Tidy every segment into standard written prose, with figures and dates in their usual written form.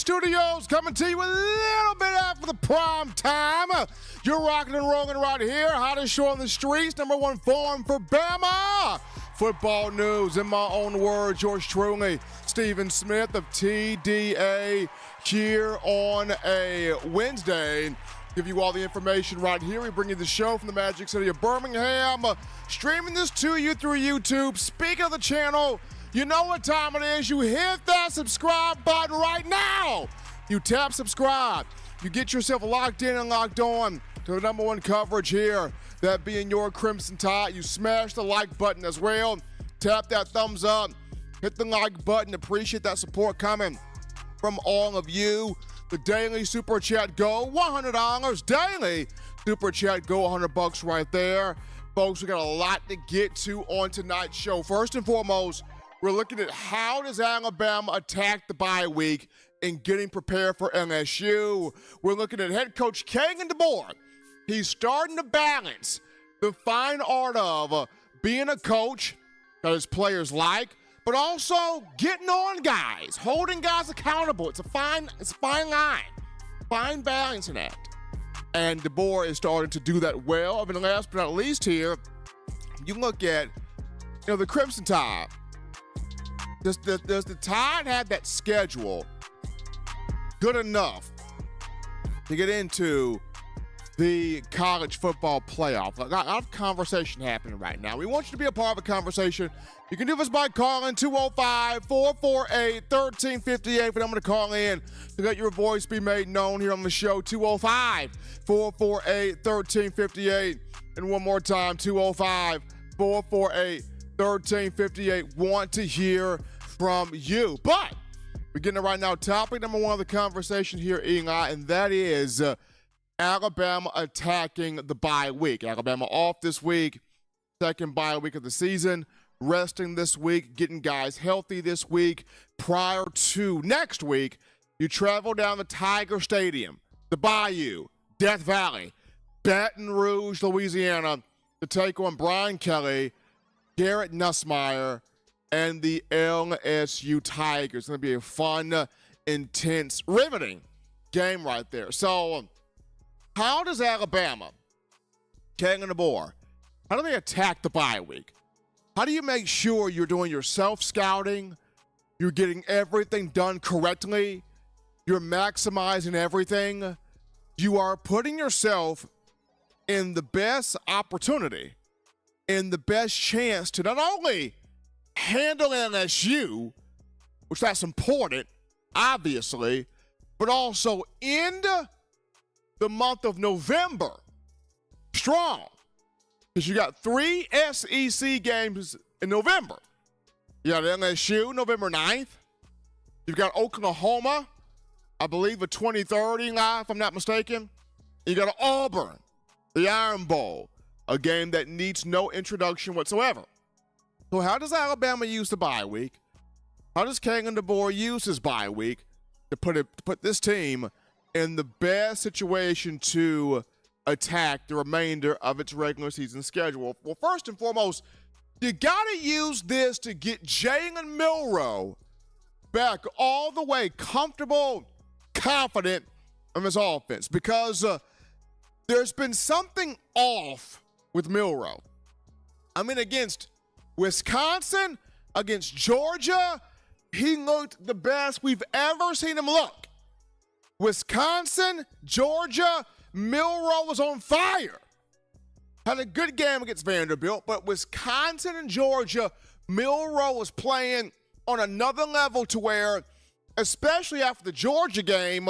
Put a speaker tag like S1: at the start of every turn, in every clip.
S1: Studios, coming to you a little bit after the prime time. You're rocking and rolling right here. Hottest show on the streets, number one forum for Bama football news. In my own words, yours truly, Stephen Smith of TDA, here on a Wednesday. Give you all the information right here. We bring you the show from the Magic City of Birmingham. Streaming this to you through YouTube. Speaking of the channel, you know what time it is. You hit that subscribe button right now. You tap subscribe. You get yourself locked in and locked on to the number one coverage here, that being your Crimson Tide. You smash the like button as well. Tap that thumbs up. Hit the like button. Appreciate that support coming from all of you. The daily Super Chat Go, $100. Daily Super Chat Go, $100 right there. Folks, we got a lot to get to on tonight's show. First and foremost, we're looking at how does Alabama attack the bye week and getting prepared for LSU. We're looking at head coach DeBoer. He's starting to balance the fine art of being a coach that his players like, but also getting on guys, holding guys accountable. It's a fine line, fine balancing act. And DeBoer is starting to do that well. And last but not least here, you look at, the Crimson Tide. Does the Tide have that schedule good enough to get into the college football playoff? A lot of conversation happening right now. We want you to be a part of the conversation. You can do this by calling 205-448-1358 for them to call in to let your voice be made known here on the show. 205-448-1358. And one more time, 205-448-1358. Want to hear from you. But we're getting it right now. Topic number one of the conversation here, Eli, and that is Alabama attacking the bye week. Alabama off this week, second bye week of the season, resting this week, getting guys healthy this week. Prior to next week, you travel down to Tiger Stadium, the Bayou, Death Valley, Baton Rouge, Louisiana, to take on Brian Kelly, Garrett Nussmeier, and the LSU Tigers. It's going to be a fun, intense, riveting game right there. So, how does Alabama, DeBoer, how do they attack the bye week? How do you make sure you're doing your self-scouting, you're getting everything done correctly, you're maximizing everything, you are putting yourself in the best opportunity, in the best chance to not only handle LSU, which that's important, obviously, but also end the month of November strong, because you got 3 SEC games in November. You got LSU November 9th. You've got Oklahoma, I believe, the 23rd, Eli, if I'm not mistaken. You got Auburn, the Iron Bowl, a game that needs no introduction whatsoever. So how does Alabama use the bye week? How does DeBoer use his bye week to put this team in the best situation to attack the remainder of its regular season schedule? Well, first and foremost, you got to use this to get Jalen Milroe back all the way comfortable, confident in his offense, because there's been something off with Milroe. I mean, against Wisconsin, against Georgia, he looked the best we've ever seen him look. Wisconsin, Georgia, Milroe was on fire. Had a good game against Vanderbilt, but Wisconsin and Georgia, Milroe was playing on another level to where, especially after the Georgia game,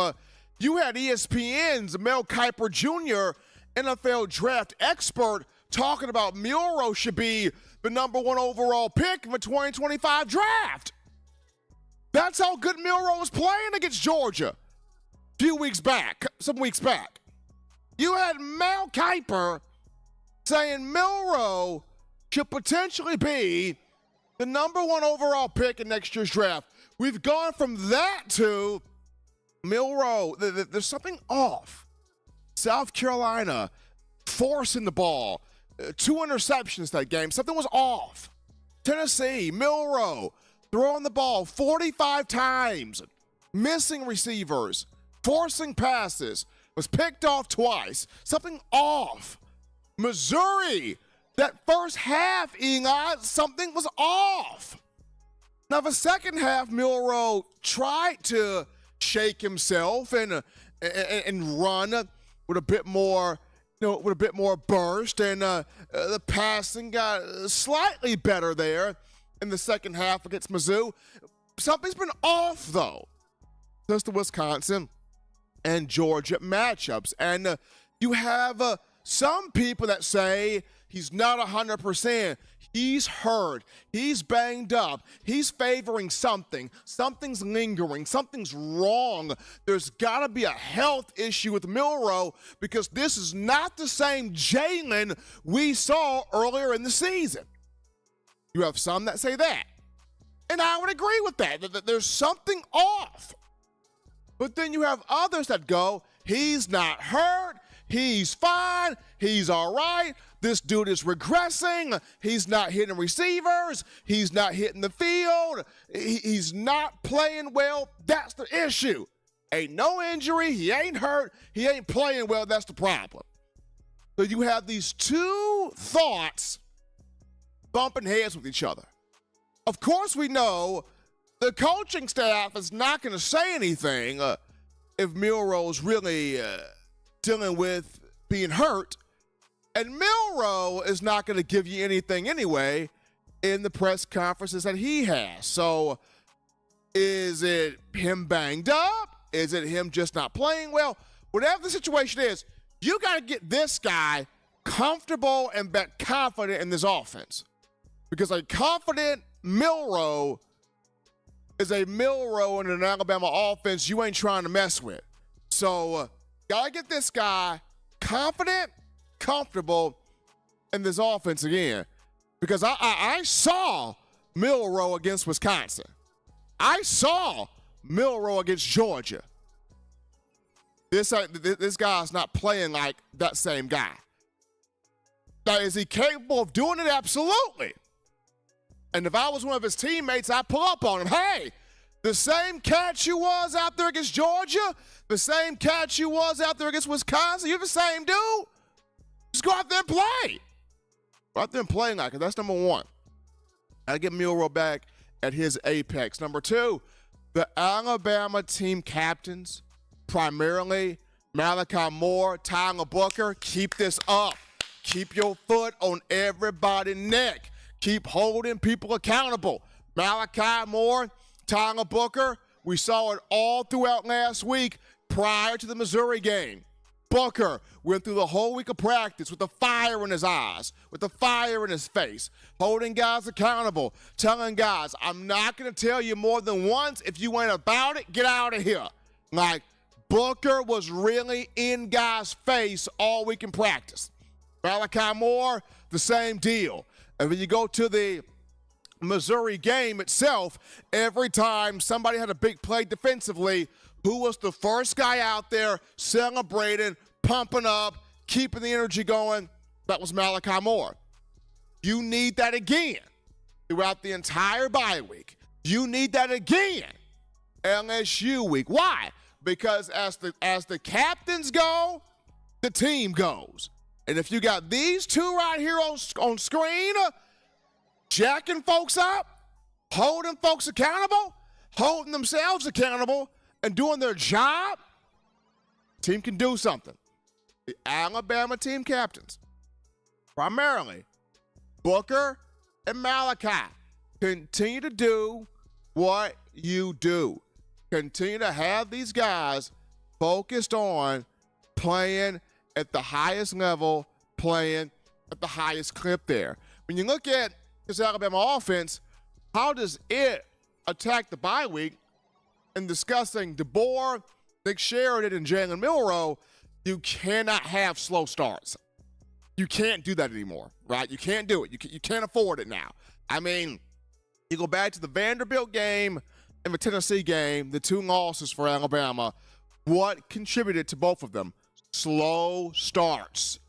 S1: you had ESPN's Mel Kiper Jr., NFL draft expert, talking about Milroe should be the number one overall pick in the 2025 draft. That's how good Milroe was playing against Georgia some weeks back. You had Mel Kiper saying Milroe should potentially be the number one overall pick in next year's draft. We've gone from that to Milroe. There's something off. South Carolina forcing the ball. 2 interceptions that game. Something was off. Tennessee, Milroe throwing the ball 45 times. missing receivers, forcing passes, was picked off twice. Something off. Missouri, that first half, Eli, something was off. Now, the second half, Milroe tried to shake himself and run with a bit more, with a bit more burst, and the passing got slightly better there in the second half against Mizzou. Something's been off, though, since the Wisconsin and Georgia matchups. And you have some people that say he's not 100%. He's hurt. He's banged up. He's favoring something. Something's lingering. Something's wrong. There's got to be a health issue with Milroe, because this is not the same Jalen we saw earlier in the season. You have some that say that. And I would agree with that there's something off. But then you have others that go, he's not hurt. He's fine. He's all right. This dude is regressing. He's not hitting receivers. He's not hitting the field. He's not playing well. That's the issue. Ain't no injury. He ain't hurt. He ain't playing well. That's the problem. So you have these two thoughts bumping heads with each other. Of course, we know the coaching staff is not going to say anything if Milroe's really dealing with being hurt. And Milroe is not going to give you anything anyway in the press conferences that he has. So is it him banged up? Is it him just not playing well? Whatever the situation is, you got to get this guy comfortable and confident in this offense. Because a confident Milroe is a Milroe in an Alabama offense you ain't trying to mess with. So got to get this guy confident, comfortable in this offense again. Because I saw Milroe against Wisconsin. I saw Milroe against Georgia. This guy's not playing like that same guy. Now, is he capable of doing it? Absolutely. And if I was one of his teammates, I'd pull up on him. Hey, the same catch you was out there against Georgia, the same catch you was out there against Wisconsin, you're the same dude. Just go out there and play. Go out there and play like it. That's number one. I get Milroe back at his apex. Number two, the Alabama team captains, primarily Malachi Moore, Tyler Booker, keep this up. Keep your foot on everybody's neck. Keep holding people accountable. Malachi Moore, Tyler Booker, we saw it all throughout last week prior to the Missouri game. Booker went through the whole week of practice with the fire in his eyes, with the fire in his face, holding guys accountable, telling guys, I'm not going to tell you more than once. If you ain't about it, get out of here. Like, Booker was really in guys' face all week in practice. Malachi Moore, the same deal. And when you go to the Missouri game itself, every time somebody had a big play defensively, who was the first guy out there celebrating, pumping up, keeping the energy going? That was Malachi Moore. You need that again throughout the entire bye week. You need that again LSU week. Why? Because as the captains go, the team goes. And if you got these two right here on screen, jacking folks up, holding folks accountable, holding themselves accountable, and doing their job, team can do something. The Alabama team captains, primarily Booker and Malachi, continue to do what you do. Continue to have these guys focused on playing at the highest level, playing at the highest clip there. When you look at this Alabama offense, how does it attack the bye week? In discussing DeBoer, Nick Sheridan, and Jalen Milroe, you cannot have slow starts. You can't do that anymore, right? You can't do it. You can't afford it now. I mean, you go back to the Vanderbilt game and the Tennessee game, the two losses for Alabama. What contributed to both of them? Slow starts.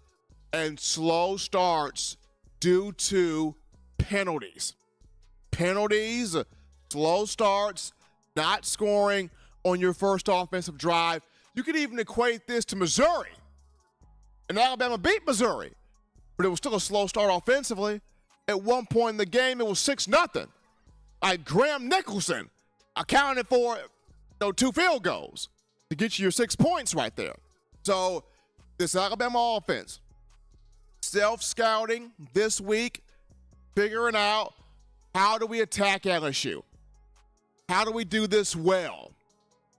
S1: And slow starts due to penalties. Penalties, slow starts, not scoring on your first offensive drive. You could even equate this to Missouri. And Alabama beat Missouri, but it was still a slow start offensively. At one point in the game, it was 6-0. Like Graham Nicholson accounted for 2 field goals to get you your 6 points right there. So this Alabama offense, self-scouting this week, figuring out how do we attack LSU? How do we do this well?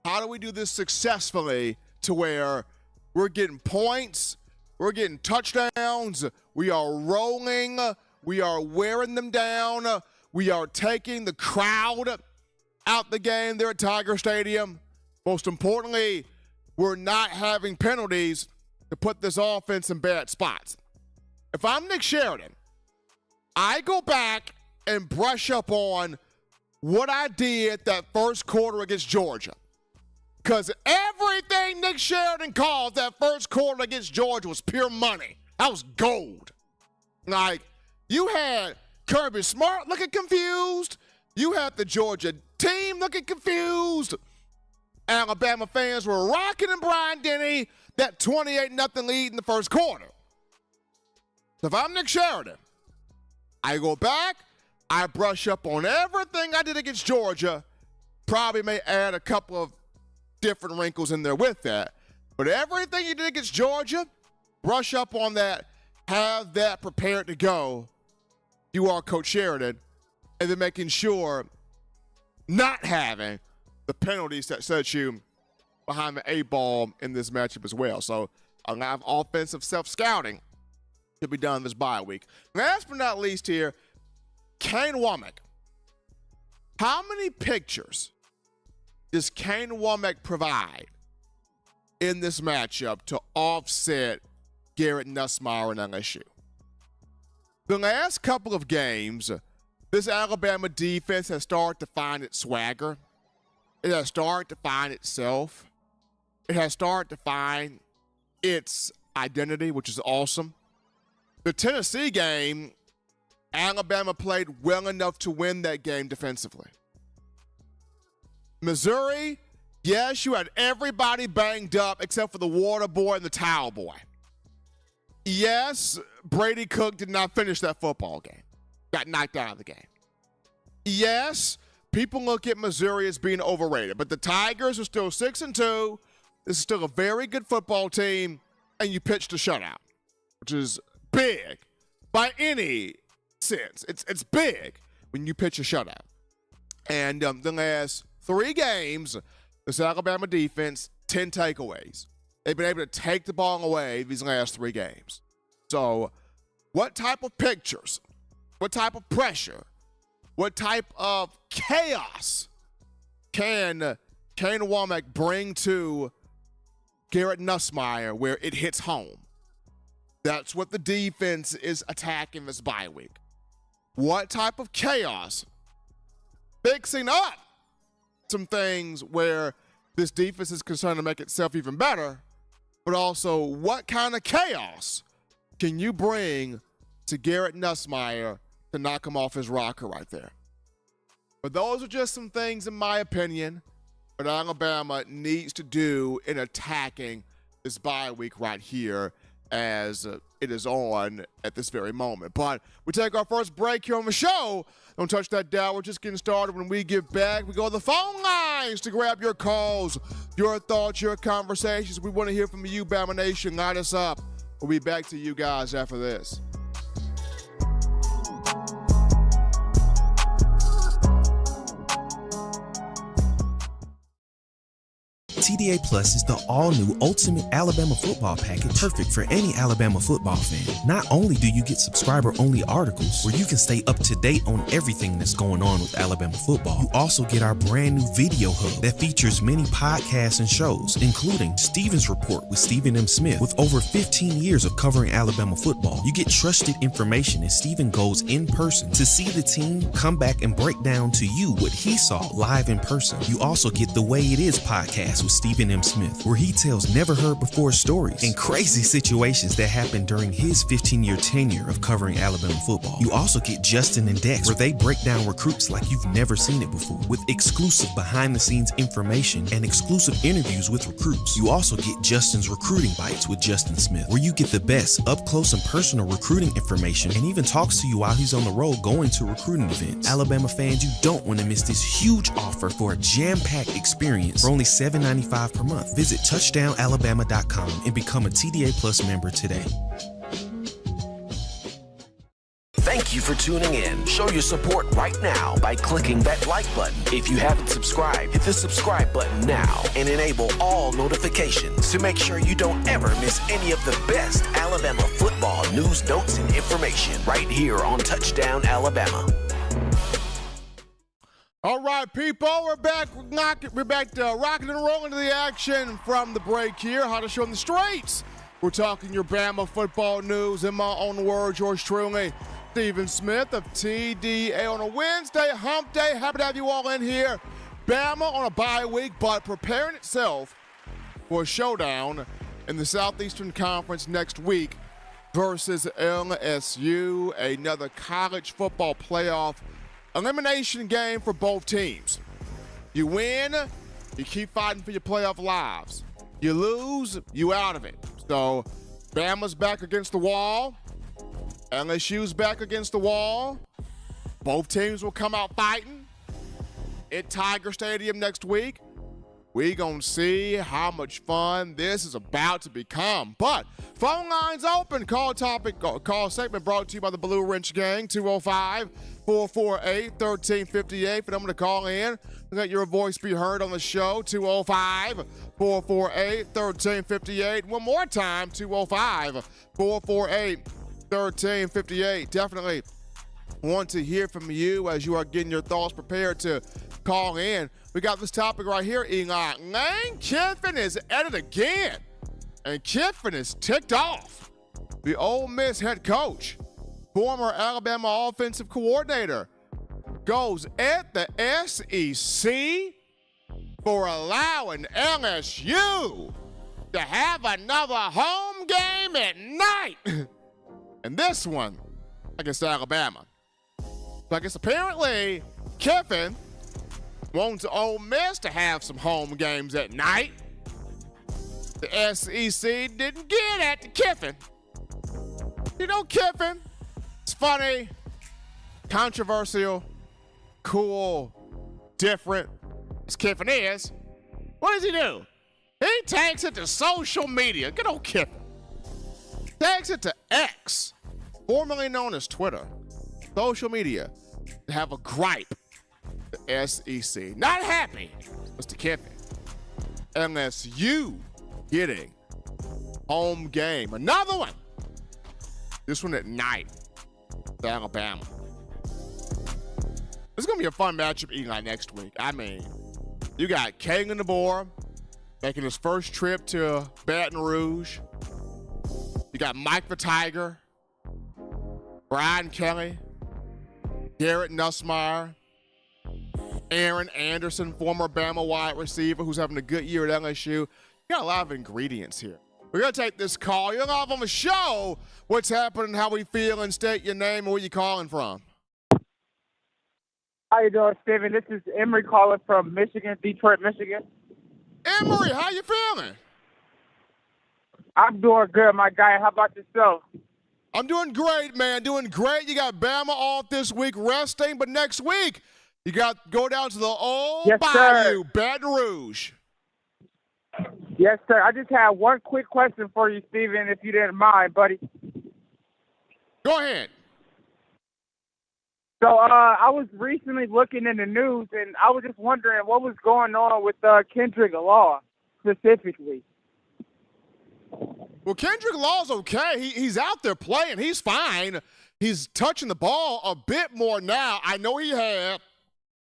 S1: How do we do this successfully to where we're getting points, we're getting touchdowns, we are rolling, we are wearing them down, we are taking the crowd out the game there at Tiger Stadium. Most importantly, we're not having penalties to put this offense in bad spots. If I'm Nick Sheridan, I go back and brush up on what I did that first quarter against Georgia. Because everything Nick Sheridan called that first quarter against Georgia was pure money. That was gold. Like, you had Kirby Smart looking confused. You had the Georgia team looking confused. Alabama fans were rocking and Brian Denny that 28-0 lead in the first quarter. So if I'm Nick Sheridan, I go back, I brush up on everything I did against Georgia, probably may add a couple of different wrinkles in there with that. But everything you did against Georgia, brush up on that, have that prepared to go. You are Coach Sheridan, and then making sure not having the penalties that set you behind the 8-ball in this matchup as well. So a lot of offensive self-scouting to be done this bye week. Last but not least here, Kane Womack. How many pictures does Kane Womack provide in this matchup to offset Garrett Nussmeier and LSU? The last couple of games, this Alabama defense has started to find its swagger. It has started to find itself. It has started to find its identity, which is awesome. The Tennessee game, Alabama played well enough to win that game defensively. Missouri, yes, you had everybody banged up except for the water boy and the towel boy. Yes, Brady Cook did not finish that football game. Got knocked out of the game. Yes, people look at Missouri as being overrated, but the Tigers are still 6-2. This is still a very good football team, and you pitched a shutout, which is big by any sense. It's big when you pitch a shutout. And the last 3 games, this Alabama defense, 10 takeaways. They've been able to take the ball away these last 3 games. So what type of pictures, what type of pressure, what type of chaos can Kane Womack bring to Garrett Nussmeier where it hits home? That's what the defense is attacking this bye week. What type of chaos? Fixing up some things where this defense is concerned to make itself even better, but also what kind of chaos can you bring to Garrett Nussmeier to knock him off his rocker right there? But those are just some things, in my opinion, that Alabama needs to do in attacking this bye week right here as it is on at this very moment. But we take our first break here on the show. Don't touch that dial. We're just getting started. When we get back, we go to the phone lines to grab your calls, your thoughts, your conversations. We want to hear from you, Bama Nation. Light us up. We'll be back to you guys after this.
S2: TDA Plus is the all-new Ultimate Alabama Football Package, perfect for any Alabama football fan. Not only do you get subscriber-only articles where you can stay up to date on everything that's going on with Alabama football, you also get our brand new video hub that features many podcasts and shows, including Stephen's Report with Stephen M. Smith. With over 15 years of covering Alabama football, you get trusted information as Stephen goes in person to see the team come back and break down to you what he saw live in person. You also get the Way It Is podcast with Stephen M. Smith, where he tells never-heard-before stories and crazy situations that happened during his 15-year tenure of covering Alabama football. You also get Justin and Dex, where they break down recruits like you've never seen it before, with exclusive behind-the-scenes information and exclusive interviews with recruits. You also get Justin's Recruiting Bites with Justin Smith, where you get the best up-close and personal recruiting information and even talks to you while he's on the road going to recruiting events. Alabama fans, you don't want to miss this huge offer for a jam-packed experience for only $7.95 per month. Visit touchdownalabama.com and become a TDA Plus member today.
S3: Thank you for tuning in. Show your support right now by clicking that like button. If you haven't subscribed, hit the subscribe button now and enable all notifications to make sure you don't ever miss any of the best Alabama football news, notes, and information right here on Touchdown Alabama.
S1: All right, people, we're back. We're back to rocking and rolling to the action from the break here. How to show on the streets. We're talking your Bama football news in my own words. Yours truly, Stephen Smith of TDA on a Wednesday, hump day. Happy to have you all in here. Bama on a bye week, but preparing itself for a showdown in the Southeastern Conference next week versus LSU, another college football playoff elimination game for both teams. You win, you keep fighting for your playoff lives. You lose, you out of it. So Bama's back against the wall. LSU's back against the wall. Both teams will come out fighting at Tiger Stadium next week. We gonna see how much fun this is about to become. But phone lines open. Call segment brought to you by the Blue Wrench Gang. 205-448-1358 for them to call in. Let your voice be heard on the show. 205-448-1358. One more time. 205-448-1358. Definitely want to hear from you as you are getting your thoughts prepared to call in. We got this topic right here, Eli. Lane Kiffin is at it again. And Kiffin is ticked off. The Ole Miss head coach, former Alabama offensive coordinator, goes at the SEC for allowing LSU to have another home game at night. And this one against Alabama. So I guess apparently Kiffin wants Ole Miss to have some home games at night. The SEC didn't get at the Kiffin. You know Kiffin, it's funny, controversial, cool, different as Kiffin is. What does he do? He takes it to social media. Good old Kiffin. Takes it to X, formerly known as Twitter, social media, to have a gripe. The SEC. Not happy, Mr. Kiffin. LSU getting home game. Another one. This one at night to Alabama. This is going to be a fun matchup, Eli, next week. I mean, you got Jalen DeBoer making his first trip to Baton Rouge. You got Mike the Tiger, Brian Kelly, Garrett Nussmeier, Aaron Anderson, former Bama wide receiver who's having a good year at LSU. You got a lot of ingredients here. We're going to take this call. You're live on the show. What's happening, how we feel, and state your name and where you calling from.
S4: How you doing, Steven? This is Emory calling from Michigan, Detroit, Michigan.
S1: Emory, how you feeling?
S4: I'm doing good, my guy. How about yourself?
S1: I'm doing great, man. Doing great. You got Bama off this week resting, but next week you got to go down to the old Bayou, Baton Rouge.
S4: Yes, sir. I just had one quick question for you, Steven, if you didn't mind, buddy.
S1: Go ahead.
S4: So I was recently looking in the news, and I was just wondering what was going on with Kendrick Law specifically.
S1: Well, Kendrick Law's okay. He's out there playing. He's fine. He's touching the ball a bit more now. I know he had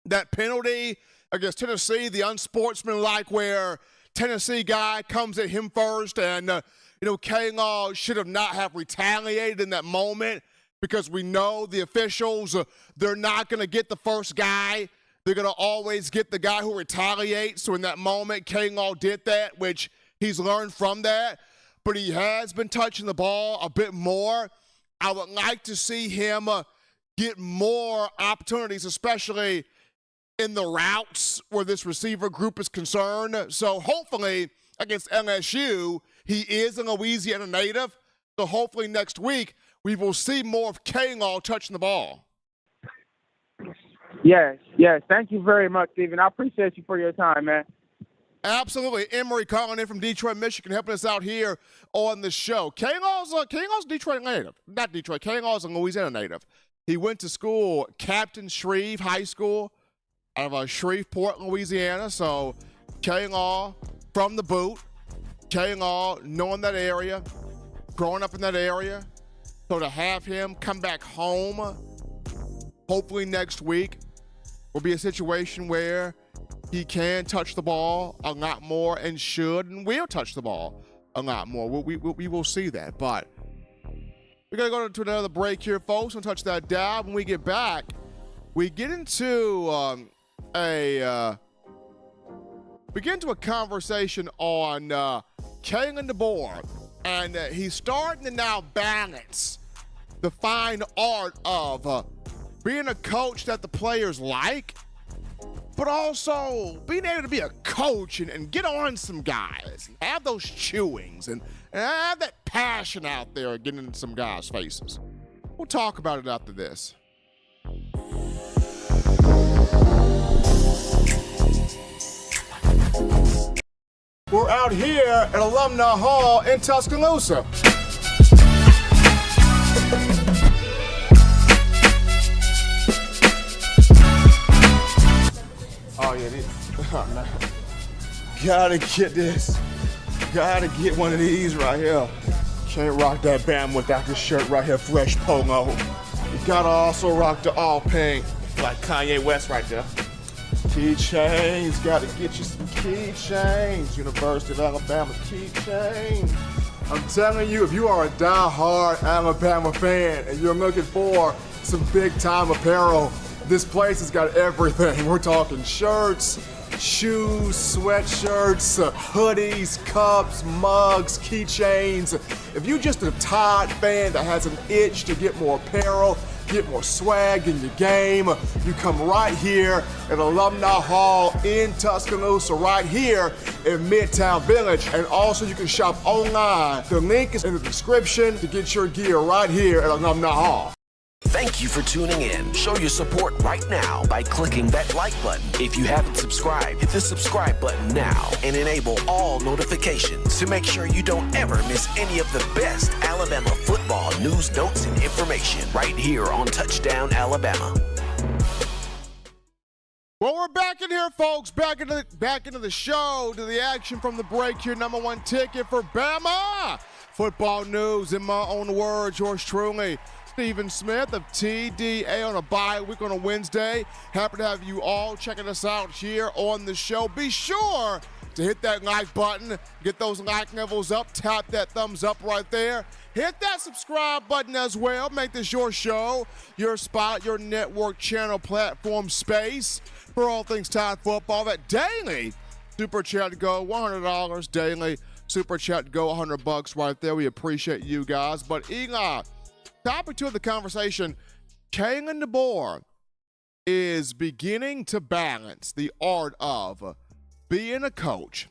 S1: that penalty against Tennessee, the unsportsmanlike, where Tennessee guy comes at him first, and K-Law should not have retaliated in that moment because we know the officials, they're not going to get the first guy They're going to always get the guy who retaliates. So in that moment, K-Law did that, which he's learned from that. But he has been touching the ball a bit more. I would like to see him get more opportunities, especially in the routes where this receiver group is concerned. So hopefully against LSU, he is a Louisiana native. So hopefully next week we will see more of K-Law touching the ball.
S4: Yes. Thank you very much, Stephen. I appreciate you for your time, man.
S1: Absolutely. Emery calling in from Detroit, Michigan, helping us out here on the show. K-Law's Detroit native. Not Detroit. K-Law's a Louisiana native. He went to school, Captain Shreve High School, out of Shreveport, Louisiana. So K-Law from the boot. K-Law knowing that area, growing up in that area. So to have him come back home, hopefully next week, will be a situation where he can touch the ball a lot more and should and will touch the ball a lot more. We will see that. But we're going to go to another break here, folks. We'll touch that down. When we get back, we get into a conversation on Jalen DeBoer. And he's starting to now balance the fine art of being a coach that the players like, but also being able to be a coach and get on some guys, and have those chewings, and have that passion out there getting in some guys' faces. We'll talk about it after this. We're out here at Alumni Hall in Tuscaloosa. Oh yeah, this. Oh, no. Gotta get this. Gotta get one of these right here. Can't rock that band without this shirt right here, fresh polo. You gotta also rock the all pink, like Kanye West right there. Keychains, gotta get you some keychains. University of Alabama keychains. I'm telling you, if you are a die-hard Alabama fan and you're looking for some big-time apparel, this place has got everything. We're talking shirts, shoes, sweatshirts, hoodies, cups, mugs, keychains. If you're just a Tide fan that has an itch to get more apparel, get more swag in your game, you come right here at Alumni Hall in Tuscaloosa, right here in Midtown Village. And also you can shop online. The link is in the description to get your gear right here at Alumni Hall.
S3: Thank you for tuning in. Show your support right now by clicking that like button. If you haven't subscribed, hit the subscribe button now and enable all notifications to make sure you don't ever miss any of the best Alabama football news, notes, and information right here on Touchdown Alabama.
S1: Well, we're back in here, folks. Back into the show, to the action from the break here. Number one ticket for Bama football news. In my own words, yours truly, Stephen Smith of TDA, on a bye week on a Wednesday. Happy to have you all checking us out here on the show. Be sure to hit that like button, get those like levels up, tap that thumbs up right there. Hit that subscribe button as well. Make this your show, your spot, your network, channel, platform, space for all things Tide football. That daily super chat to go, $100 daily. Super chat to go, $100 right there. We appreciate you guys. But Eli, topic 2 of the conversation, Jalen DeBoer is beginning to balance the art of being a coach,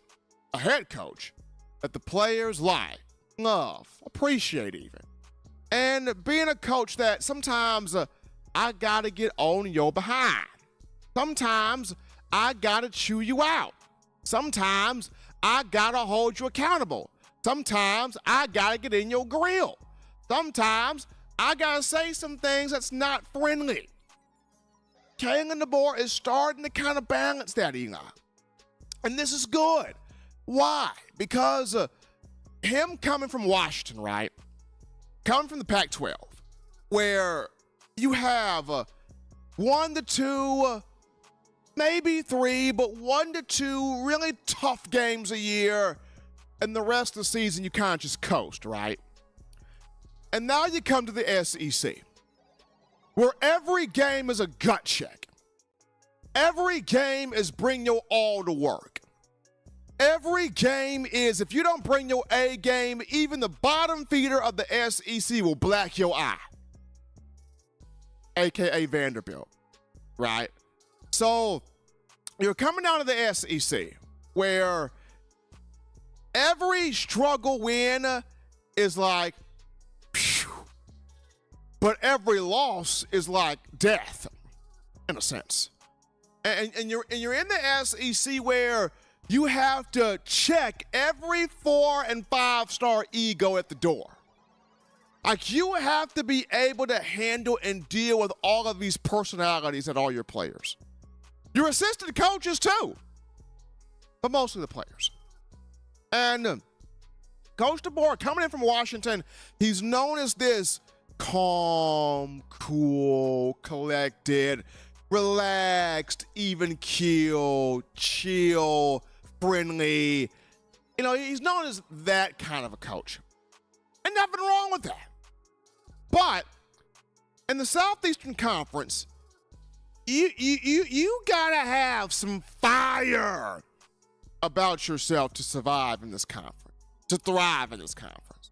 S1: a head coach that the players like, love, appreciate even, and being a coach that sometimes I gotta get on your behind. Sometimes I gotta chew you out. Sometimes I gotta hold you accountable. Sometimes I gotta get in your grill. Sometimes I gotta say some things that's not friendly. Jalen DeBoer is starting to kind of balance that, Eli. And this is good. Why? Because him coming from Washington, right? Coming from the Pac-12, where you have 1 to 2, maybe 3, but 1 to 2 really tough games a year, and the rest of the season you kind of just coast, right? And now you come to the SEC, where every game is a gut check. Every game is bring your all to work. Every game is, if you don't bring your A game, even the bottom feeder of the SEC will black your eye. AKA Vanderbilt, right? So you're coming down to the SEC where every struggle win is like, phew, but every loss is like death, in a sense. And you're in the SEC where you have to check every 4 and 5 star ego at the door. Like, you have to be able to handle and deal with all of these personalities at all your players. Your assistant coaches too, but mostly the players. And Coach DeBoer, coming in from Washington, he's known as this calm, cool, collected, relaxed, even keel, chill, friendly. You know, he's known as that kind of a coach. And nothing wrong with that. But in the Southeastern Conference, you gotta have some fire about yourself to survive in this conference, to thrive in this conference.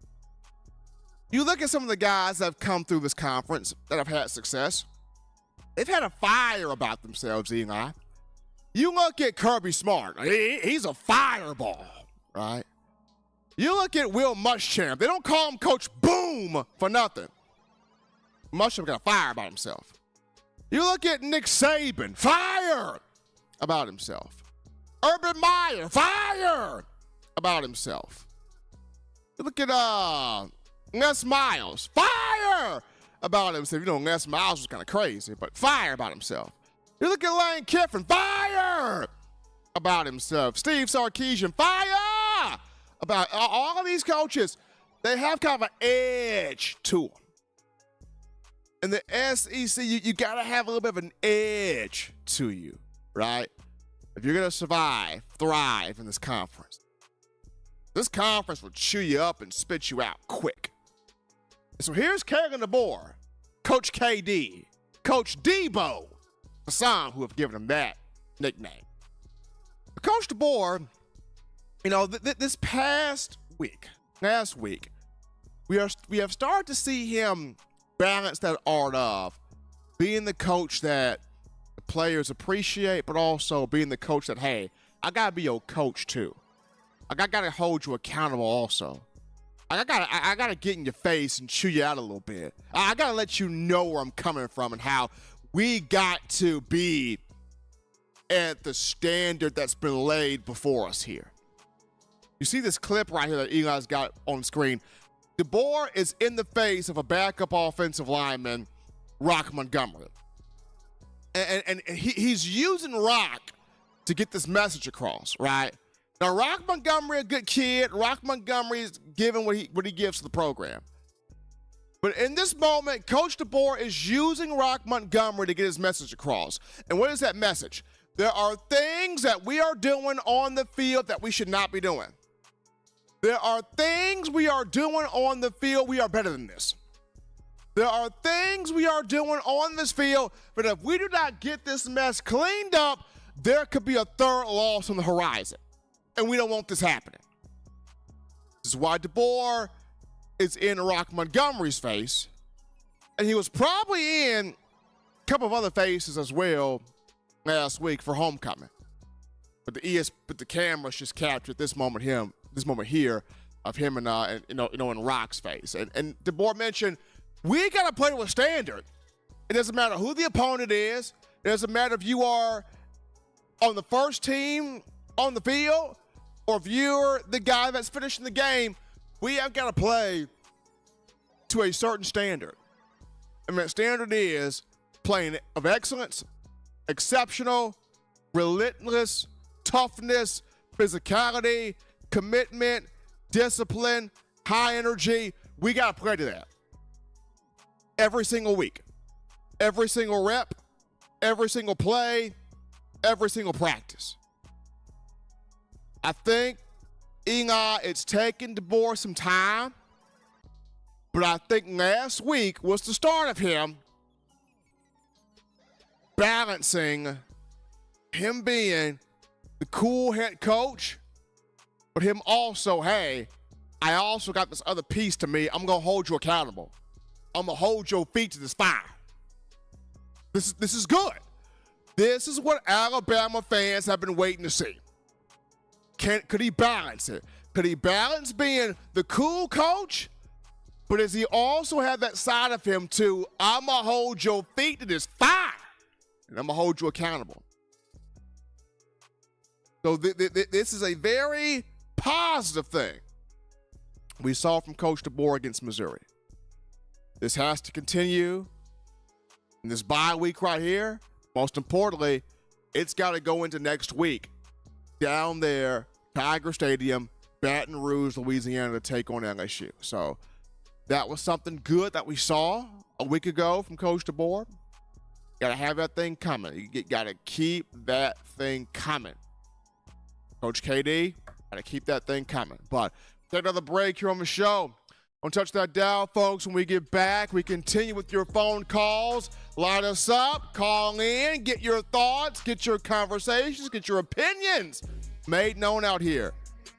S1: You look at some of the guys that have come through this conference that have had success. They've had a fire about themselves, Eli. You look at Kirby Smart. He's a fireball, right? You look at Will Muschamp. They don't call him Coach Boom for nothing. Muschamp got a fire about himself. You look at Nick Saban. Fire about himself. Urban Meyer. Fire about himself. You look at Les Miles. Fire about himself. You know, Les Miles was kind of crazy, but fire about himself. You look at Lane Kiffin. Fire about himself. Steve Sarkisian. Fire about all of these coaches. They have kind of an edge to them. In the SEC, you got to have a little bit of an edge to you, right? If you're going to survive, thrive in this conference. This conference will chew you up and spit you out quick. So here's Kalen DeBoer, Coach KD, Coach Debo, Hassan, who have given him that nickname. But Coach DeBoer, you know, this last week, we have started to see him balance that art of being the coach that the players appreciate, but also being the coach that, hey, I got to be your coach too. Like, I got to hold you accountable also. I gotta get in your face and chew you out a little bit. I gotta let you know where I'm coming from and how we got to be at the standard that's been laid before us here. You see this clip right here that Eli's got on screen. DeBoer is in the face of a backup offensive lineman, Rock Montgomery. And he's using Rock to get this message across, right? Now, Rock Montgomery, a good kid. Rock Montgomery is giving what he gives to the program. But in this moment, Coach DeBoer is using Rock Montgomery to get his message across. And what is that message? There are things that we are doing on the field that we should not be doing. There are things we are doing on the field, we are better than this. There are things we are doing on this field, but if we do not get this mess cleaned up, there could be a third loss on the horizon. And we don't want this happening. This is why DeBoer is in Rock Montgomery's face. And he was probably in a couple of other faces as well last week for homecoming. But the cameras just captured this moment here of him and in Rock's face. And DeBoer mentioned, we got to play to a standard. It doesn't matter who the opponent is. It doesn't matter if you are on the first team on the field or if you're the guy that's finishing the game. We have got to play to a certain standard. And that standard is playing of excellence, exceptional, relentless, toughness, physicality, commitment, discipline, high energy. We got to play to that. Every single week, every single rep, every single play, every single practice. I think, Eli, it's taken DeBoer some time, but I think last week was the start of him balancing him being the cool head coach, but him also, hey, I also got this other piece to me. I'm going to hold you accountable. I'm going to hold your feet to this fire. This is good. This is what Alabama fans have been waiting to see. Could he balance it? Could he balance being the cool coach, but does he also have that side of him too? I'm going to hold your feet to this fire, and I'm going to hold you accountable. So this is a very positive thing we saw from Coach DeBoer against Missouri. This has to continue in this bye week right here. Most importantly, it's got to go into next week down there, Tiger Stadium, Baton Rouge, Louisiana, to take on LSU. So that was something good that we saw a week ago from Coach DeBoer. Got to have that thing coming. You got to keep that thing coming. Coach KD, got to keep that thing coming. But take another break here on the show. Don't touch that dial, folks. When we get back, we continue with your phone calls. Light us up, call in, get your thoughts, get your conversations, get your opinions made known out here.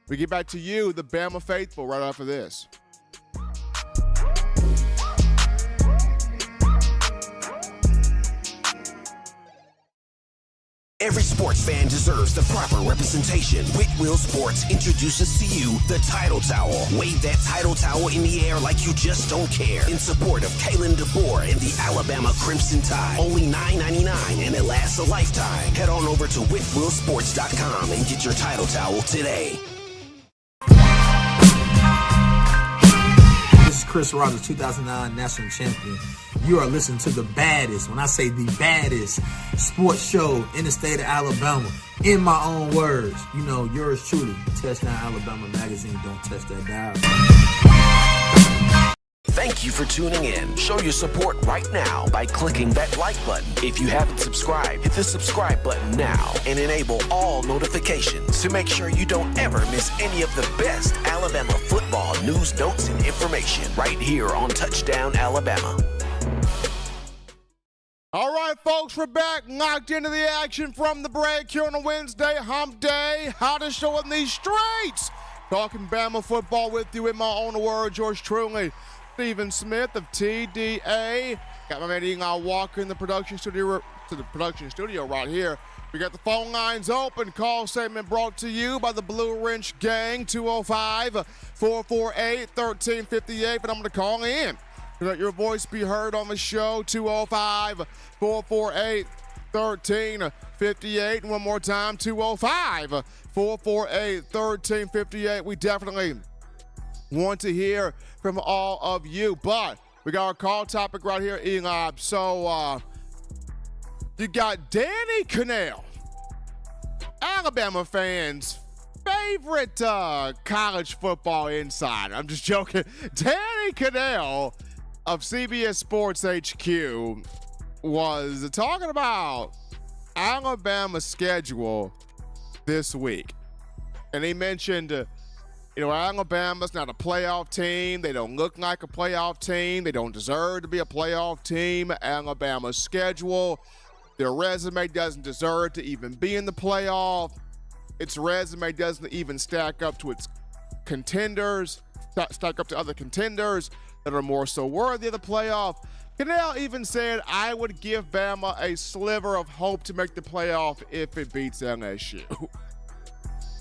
S1: We get back to you, the Bama faithful, right after this.
S3: Every sports fan deserves the proper representation. Whitwell Sports introduces to you the Title Towel. Wave that Title Towel in the air like you just don't care. In support of Kalen DeBoer and the Alabama Crimson Tide. Only $9.99 and it lasts a lifetime. Head on over to whitwellsports.com and get your Title Towel today.
S5: This is Chris Rogers, 2009 national champion. You are listening to the baddest, when I say the baddest, sports show in the state of Alabama. In my own words, you know, yours truly, Touchdown Alabama Magazine. Don't touch that dial.
S3: Thank you for tuning in. Show your support right now by clicking that like button. If you haven't subscribed, hit the subscribe button now and enable all notifications to make sure you don't ever miss any of the best Alabama football news, notes, and information right here on Touchdown Alabama.
S1: All right, folks, we're back, knocked into the action from the break here on a Wednesday, hump day, hottest show in these streets. Talking Bama football with you in my own words, yours truly, Stephen Smith of TDA. Got my man Eli Walker in the production studio right here. We got the phone lines open. Call segment brought to you by the Blue Wrench Gang, 205-448-1358. But I'm going to call in. Let your voice be heard on the show, 205-448-1358. And one more time, 205-448-1358. We definitely want to hear from all of you. But we got our call topic right here, Eli. So you got Danny Cannell, Alabama fans' favorite college football insider. I'm just joking. Danny Cannell of CBS Sports HQ was talking about Alabama's schedule this week. And he mentioned, Alabama's not a playoff team. They don't look like a playoff team. They don't deserve to be a playoff team. Alabama's schedule, their resume doesn't deserve to even be in the playoff. Its resume doesn't even stack up to its contenders, stack up to other contenders that are more so worthy of the playoff. Cannell even said, I would give Bama a sliver of hope to make the playoff if it beats LSU.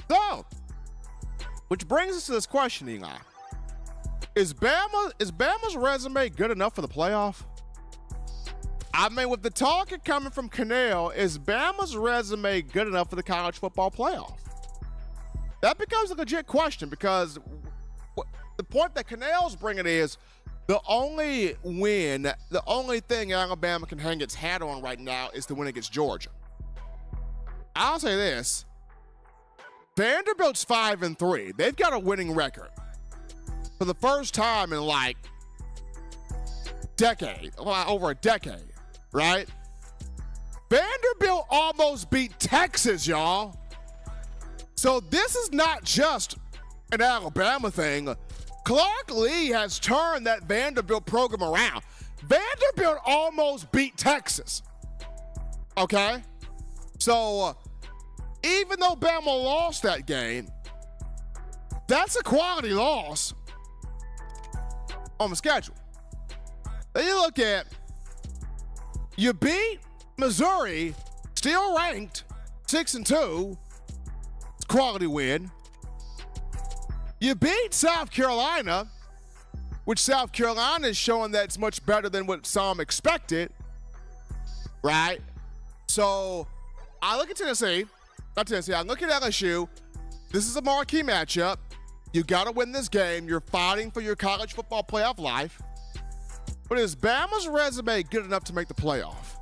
S1: So, which brings us to this question, Eli. Is Bama's resume good enough for the playoff? I mean, with the talk coming from Cannell, is Bama's resume good enough for the college football playoff? That becomes a legit question, because the point that Cannell's bringing is the only thing Alabama can hang its hat on right now is the win against Georgia. I'll say this. Vanderbilt's 5-3. They've got a winning record for the first time in over a decade, right? Vanderbilt almost beat Texas, y'all. So this is not just an Alabama thing. Clark Lee has turned that Vanderbilt program around. Vanderbilt almost beat Texas. Okay? So even though Bama lost that game, that's a quality loss on the schedule. Then you look at, you beat Missouri, still ranked 6-2. It's a quality win. You beat South Carolina, which South Carolina is showing that it's much better than what some expected, right? So I look at I look at LSU. This is a marquee matchup. You got to win this game. You're fighting for your college football playoff life. But is Bama's resume good enough to make the playoff?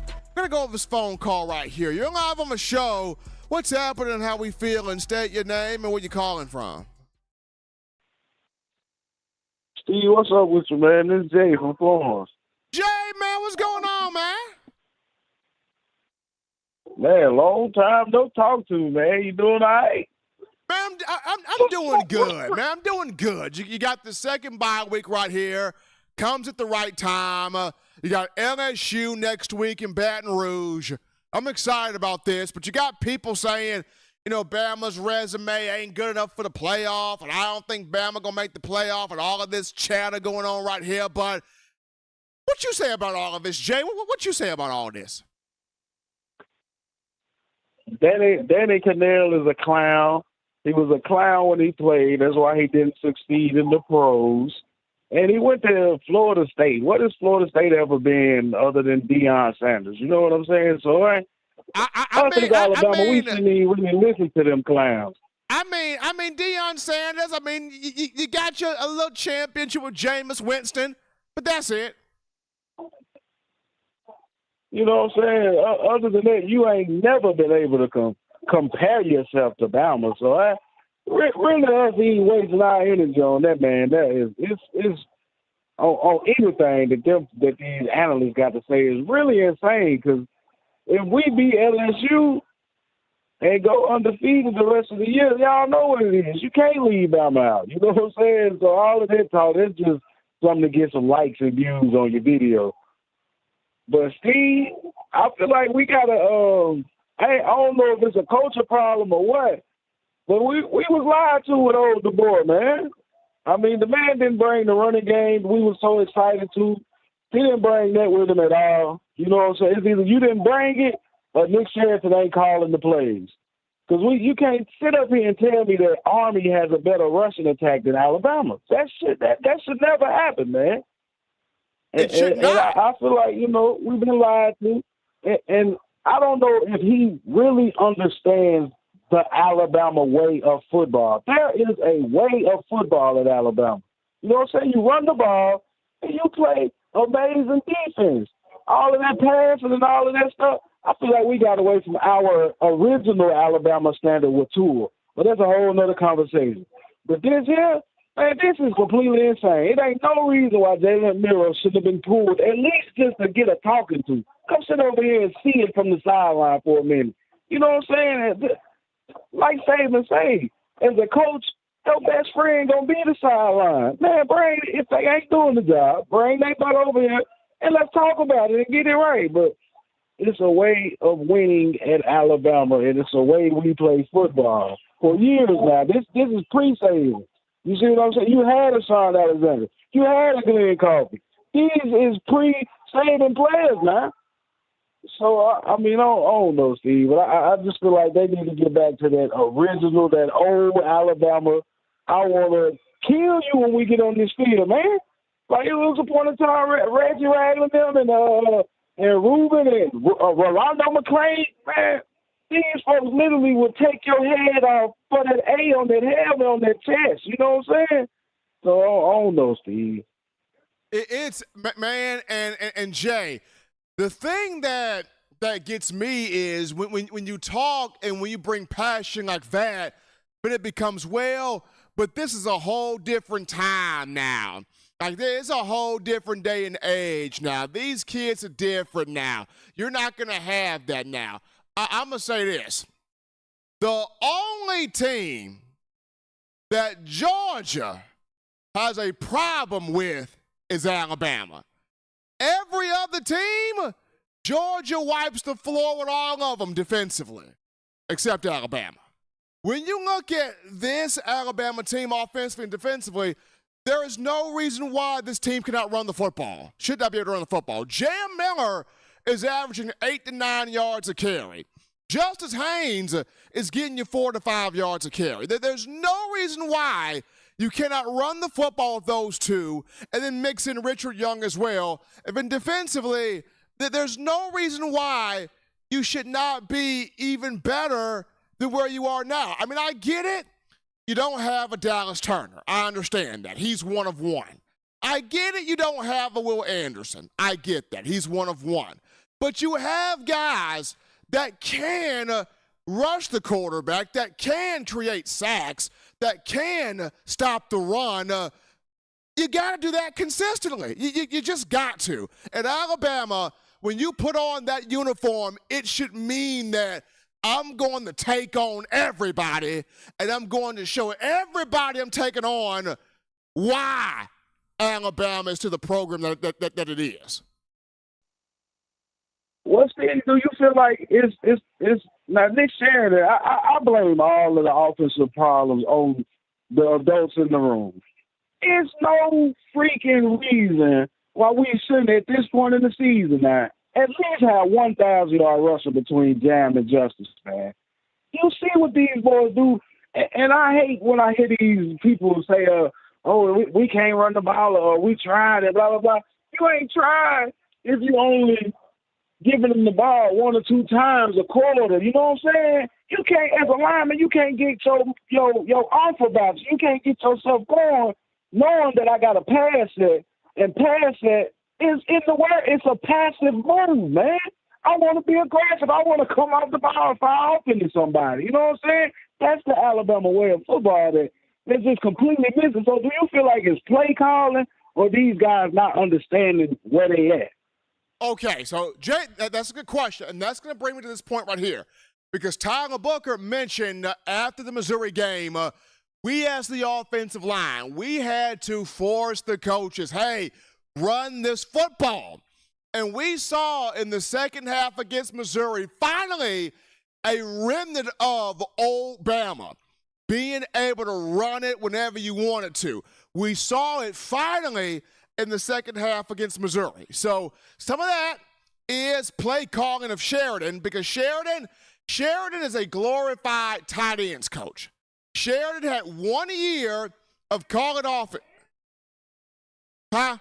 S1: We're going to go over this phone call right here. You're live on the show. What's happening, how we feeling? State your name and where you calling from.
S6: Steve, what's up with you, man? This is Jay from Florence.
S1: Jay, man, what's going on, man?
S6: Man, long time no talk to, man. You doing all right?
S1: Man, I'm doing good, man. I'm doing good. You got the second bye week right here. Comes at the right time. You got LSU next week in Baton Rouge. I'm excited about this, but you got people saying, you know, Bama's resume ain't good enough for the playoff, and I don't think Bama gonna make the playoff, and all of this chatter going on right here. But what you say about all of this, Jay? What you say about all this?
S6: Danny Cannell is a clown. He was a clown when he played. That's why he didn't succeed in the pros. And he went to Florida State. What has Florida State ever been other than Deion Sanders? You know what I'm saying? So I think Alabama, we shouldn't even really listen to them clowns.
S1: I mean, Deion Sanders. I mean, you got your a little championship with Jameis Winston, but that's it.
S6: You know what I'm saying? Other than that, you ain't never been able to compare yourself to Bama. So really, us ain't wasting our energy on that, man. That is on anything that these analysts got to say is really insane. Because if we beat LSU and go undefeated the rest of the year, y'all know what it is. You can't leave Bama out. You know what I'm saying? So all of that talk, it's just something to get some likes and views on your video. But Steve, I feel like we gotta. I don't know if it's a culture problem or what, but we was lied to with old DeBoer, man. I mean, the man didn't bring the running game we were so excited to. He didn't bring that with him at all. You know what I'm saying? It's either you didn't bring it or Nick Sheridan ain't calling the plays. Because you can't sit up here and tell me that Army has a better rushing attack than Alabama. That should never happen, man.
S1: It should not.
S6: And I feel like, you know, we've been lied to. And I don't know if he really understands the Alabama way of football. There is a way of football at Alabama. You know what I'm saying? You run the ball and you play amazing defense. All of that passing and all of that stuff, I feel like we got away from our original Alabama standard with Tua. But that's a whole nother conversation. But this here, man, this is completely insane. It ain't no reason why Jalen Milroe should have been pulled, at least just to get a talking to. Come sit over here and see it from the sideline for a minute. You know what I'm saying? Like Saban say, as a coach, your best friend gonna be the sideline. Man, if they ain't doing the job, bring their butt over here and let's talk about it and get it right. But it's a way of winning at Alabama, and it's a way we play football for years now. This is pre-Saban. You see what I'm saying? You had a Sean Alexander. You had a Glenn Coffey. These is pre-Saban players now. So, I mean, I don't know, Steve, but I just feel like they need to get back to that original, that old Alabama. I want to kill you when we get on this field, man. Like, it was a point in time, Reggie Ragland them and Ruben and Rolando McClain, man. These folks literally would take your head off for that A on that helmet on that chest. You know what I'm saying? So, I don't know, Steve.
S1: It's, man, and Jay, the thing that gets me is when you talk and when you bring passion like that, but it becomes, well, but this is a whole different time now. Like, there's a whole different day and age now. These kids are different now. You're not going to have that now. I'm going to say this. The only team that Georgia has a problem with is Alabama. Every other team Georgia wipes the floor with all of them defensively, except Alabama. When you look at this Alabama team offensively and defensively, there is no reason why this team cannot run the football. Should not be able to run the football. J.M. Miller is averaging 8 to 9 yards a carry. Justice Haynes is getting you 4 to 5 yards a carry. There's no reason why you cannot run the football with those two and then mix in Richard Young as well. And then defensively, there's no reason why you should not be even better than where you are now. I mean, I get it. You don't have a Dallas Turner. I understand that. He's one of one. I get it. You don't have a Will Anderson. I get that. He's one of one. But you have guys that can rush the quarterback, that can create sacks, that can stop the run. You got to do that consistently. You just got to. At Alabama, when you put on that uniform, it should mean that I'm going to take on everybody, and I'm going to show everybody I'm taking on why Alabama is to the program that it is.
S6: What's the, do you feel like it's now Nick Sheridan? I blame all of the offensive problems on the adults in the room. There's no freaking reason why we shouldn't at this point in the season now at least have 1,000-yard rusher between Jam and Justice, man. You see what these boys do, and I hate when I hear these people say, "Oh, we can't run the ball," or "We tried it," blah blah blah. You ain't tried if you only giving them the ball 1 or 2 times a quarter. You know what I'm saying? You can't, as a lineman, you can't get your offer bounce. You can't get yourself going knowing that I got to pass it, and pass it is in the way. It's a passive move, man. I want to be aggressive. I want to come off the ball and fire off into somebody. You know what I'm saying? That's the Alabama way of football that they're just completely missing. So do you feel like it's play calling or these guys not understanding where they at?
S1: Okay, so Jay, that's a good question, and that's going to bring me to this point right here, because Tyler Booker mentioned after the Missouri game, we as the offensive line, we had to force the coaches, hey, run this football. And we saw in the second half against Missouri, finally, a remnant of old Bama being able to run it whenever you wanted to. We saw it finally in the second half against Missouri. So some of that is play calling of Sheridan, because Sheridan is a glorified tight ends coach. Sheridan had 1 year of calling offense. Huh?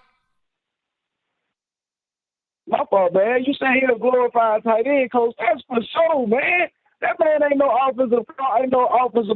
S6: My fault, man. You say he a glorified tight end coach. That's for sure, man. That man ain't no offensive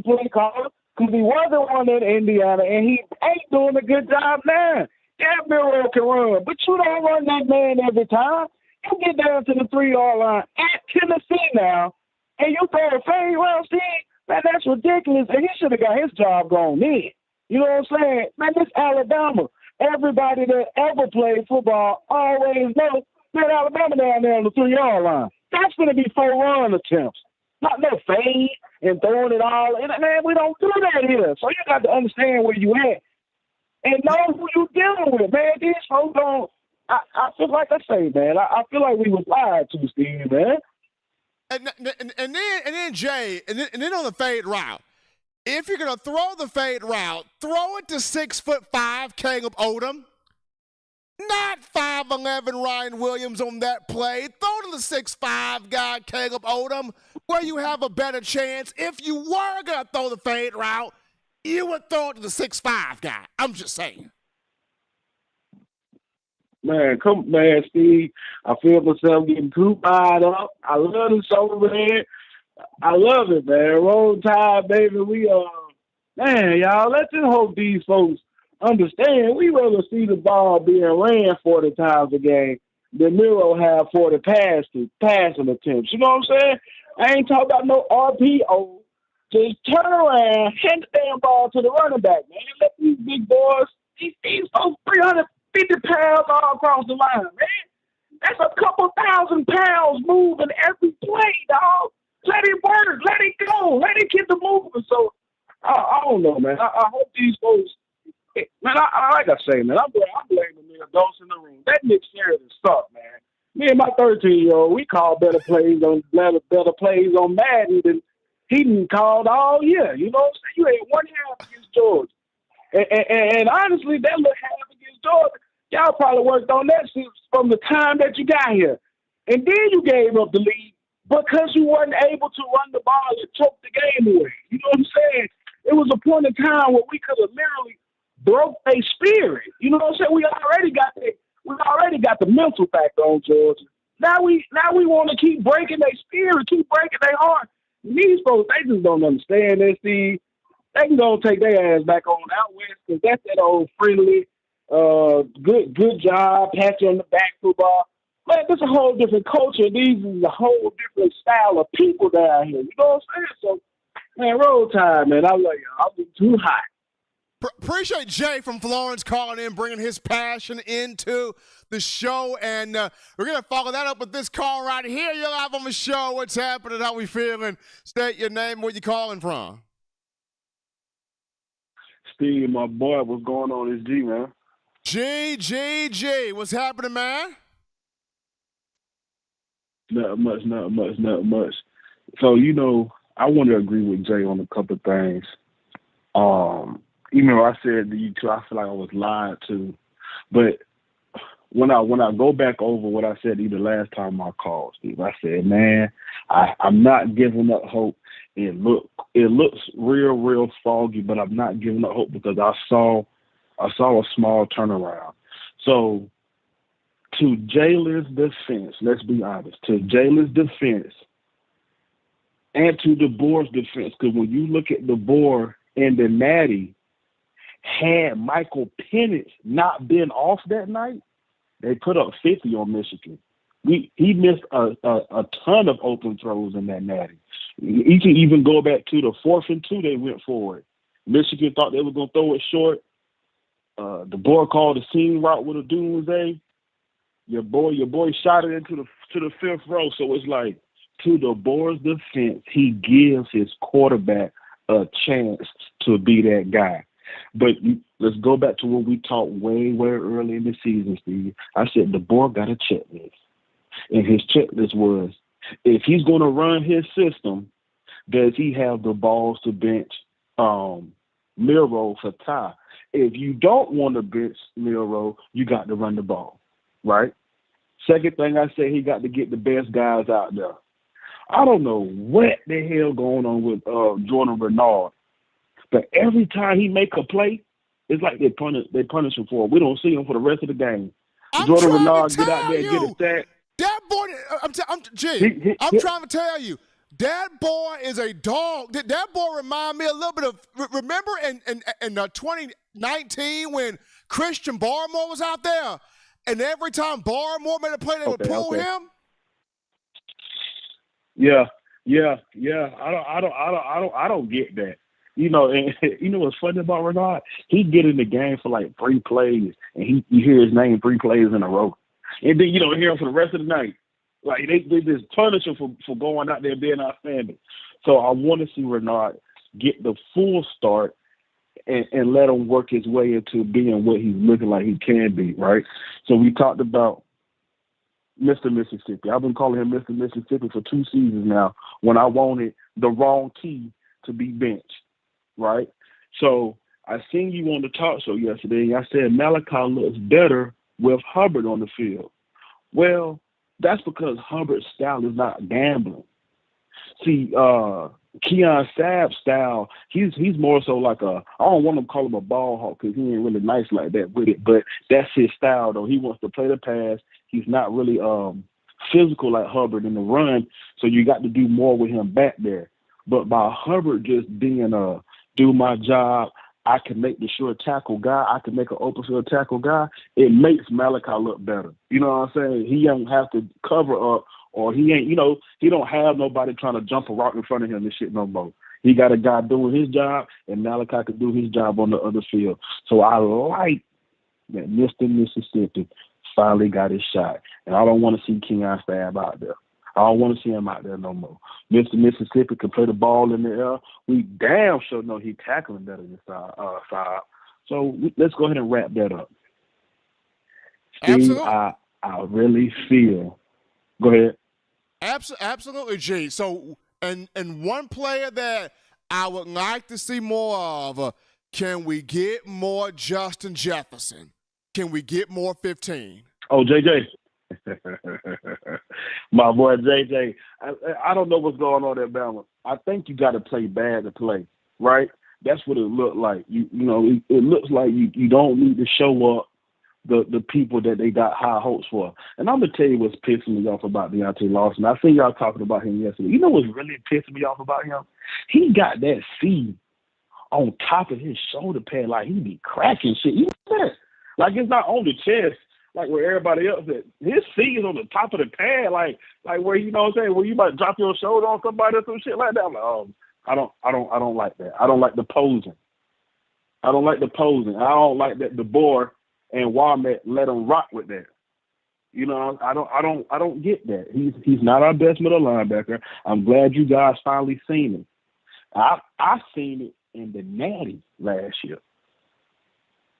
S6: play caller, because he wasn't one in Indiana, and he ain't doing a good job now. Yeah, Milroe can run, but you don't run that man every time. You get down to the 3-yard line at Tennessee now, and you throw a fade route, Steve, man, that's ridiculous, and he should have got his job gone in. You know what I'm saying? Man, this Alabama. Everybody that ever played football always knows that Alabama down there on the 3-yard line. That's going to be 4 run attempts, not no fade and throwing it all. And, man, we don't do that here. So you got to understand where you at and know who you dealing with, man. These folks don't. I feel like I say, man. I feel like we was lied to, Steve, man.
S1: And then Jay, and then on the fade route, if you're gonna throw the fade route, throw it to 6'5" Caleb Odom, not 5'11" Ryan Williams on that play. Throw to the 6'5" guy Caleb Odom, where you have a better chance. If you were gonna throw the fade route, you would throw it to the 6'5" guy. I'm just saying.
S6: Man, Steve. I feel myself getting too fired up. I love the show, man. I love it, man. Roll Tide, baby. Man, y'all, let's just hope these folks understand. We rather see the ball being ran 40 times a game than Milroe have 40 passing attempts. You know what I'm saying? I ain't talking about no RPO. Just turn around, hand the damn ball to the running back, man. Let these big boys, these folks 350 pounds all across the line, man. That's a couple thousand pounds moving every play, dog. Let it work. Let it go. Let it get the moving. So, I don't know, man. I hope these folks, man, like I say, man, I'm blaming the adults in the room. That Nick Sheridan sucked, man. Me and my 13-year-old, we call better plays on Madden than he didn't called all year. You know what I'm saying? You had one half against Georgia. And honestly, that little half against Georgia, y'all probably worked on that since from the time that you got here. And then you gave up the lead because you weren't able to run the ball and choke the game away. You know what I'm saying? It was a point in time where we could have literally broke their spirit. You know what I'm saying? We already got the mental factor on Georgia. Now we want to keep breaking their spirit, keep breaking their heart. These folks, they just don't understand this. They can go take their ass back on out west because that's that old friendly, good job, pat you on the back football. Man, this is a whole different culture. These is a whole different style of people down here. You know what I'm saying? So, man, roll tide, man. I love you. I'll be too hot.
S1: Appreciate Jay from Florence calling in, bringing his passion into the show. And we're going to follow that up with this call right here. You're live on the show. What's happening? How we feeling? State your name, where you calling from.
S6: Steve, my boy, what's going on? It's G, man.
S1: G. What's happening, man?
S6: Not much. So, you know, I want to agree with Jay on a couple of things. Even though I said to you too, I feel like I was lied to. But when I go back over what I said either last time I called, Steve, I said, man, I'm not giving up hope. It looks real foggy, but I'm not giving up hope because I saw a small turnaround. So to Jalen's defense, let's be honest, to Jalen's defense and to DeBoer's defense, because when you look at DeBoer and the Natty, had Michael Penix not been off that night, they put up 50 on Michigan. He missed a ton of open throws in that Natty. You can even go back to the 4th and 2 they went for it. Michigan thought they were going to throw it short. DeBoer called the seam route with a doomsday. Your boy shot it into the 5th row. So it's like, to DeBoer's defense, he gives his quarterback a chance to be that guy. But let's go back to what we talked way early in the season, Steve. I said DeBoer got a checklist. And his checklist was, if he's going to run his system, does he have the balls to bench Milroe for Ty? If you don't want to bench Milroe, you got to run the ball, right? Second thing I say, he got to get the best guys out there. I don't know what the hell going on with Jordan Renard, but every time he make a play, it's like they punish him for it. We don't see him for the rest of the game. Jordan Renard get out there and get a sack.
S1: That boy, I'm trying to tell you, that boy is a dog. That boy remind me a little bit of, remember in 2019 when Christian Barmore was out there, and every time Barmore made a play, they would pull him?
S6: Yeah. I don't get that. You know, and you know what's funny about Renard? He get in the game for like 3 plays, and you hear his name 3 plays in a row, and then you don't hear him for the rest of the night. Like they just punish him for going out there and being outstanding. So I want to see Renard get the full start and let him work his way into being what he's looking like he can be. Right. So we talked about Mr. Mississippi. I've been calling him Mr. Mississippi for 2 seasons now when I wanted the wrong key to be benched, right? So I seen you on the talk show yesterday, and I said Malachi looks better with Hubbard on the field. Well, that's because Hubbard's style is not gambling. See, Keon Sabb's style, he's more so like I don't want to call him a ball hawk because he ain't really nice like that with it, but that's his style, though. He wants to play the pass. He's not really physical like Hubbard in the run, so you got to do more with him back there. But by Hubbard just being do my job, I can make the sure tackle guy, I can make an open field tackle guy, it makes Malachi look better. You know what I'm saying? He don't have to cover up, or he ain't, he don't have nobody trying to jump a rock in front of him and shit no more. He got a guy doing his job, and Malachi can do his job on the other field. So I like that Mr. Mississippi finally got his shot. And I don't want to see Keon Stab out there. I don't want to see him out there no more. Mr. Mississippi can play the ball in the air. We damn sure know he's tackling better than Saab. So let's go ahead and wrap that up. Steve,
S1: Absolutely.
S6: I really feel Go ahead.
S1: Absolutely, G. So, and one player that I would like to see more of, can we get more Justin Jefferson? Can we get more 15?
S6: Oh, JJ. My boy JJ. I don't know what's going on at Bama. I think you got to play bad to play, right? That's what it looked like. You know, it looks like you don't need to show up the people that they got high hopes for. And I'm going to tell you what's pissing me off about Deontay Lawson. I seen y'all talking about him yesterday. You know what's really pissing me off about him? He got that C on top of his shoulder pad like he be cracking shit. You know that? Like it's not on the chest like where everybody else is. His C is on the top of the pad like where, you know what I'm saying, where you might drop your shoulder on somebody or some shit like that. I'm like, oh, I don't like that. I don't like the posing. I don't like that DeBoer and Walmart let him rock with that. You know, I don't get that. He's not our best middle linebacker. I'm glad you guys finally seen him. I seen it in the Natty last year.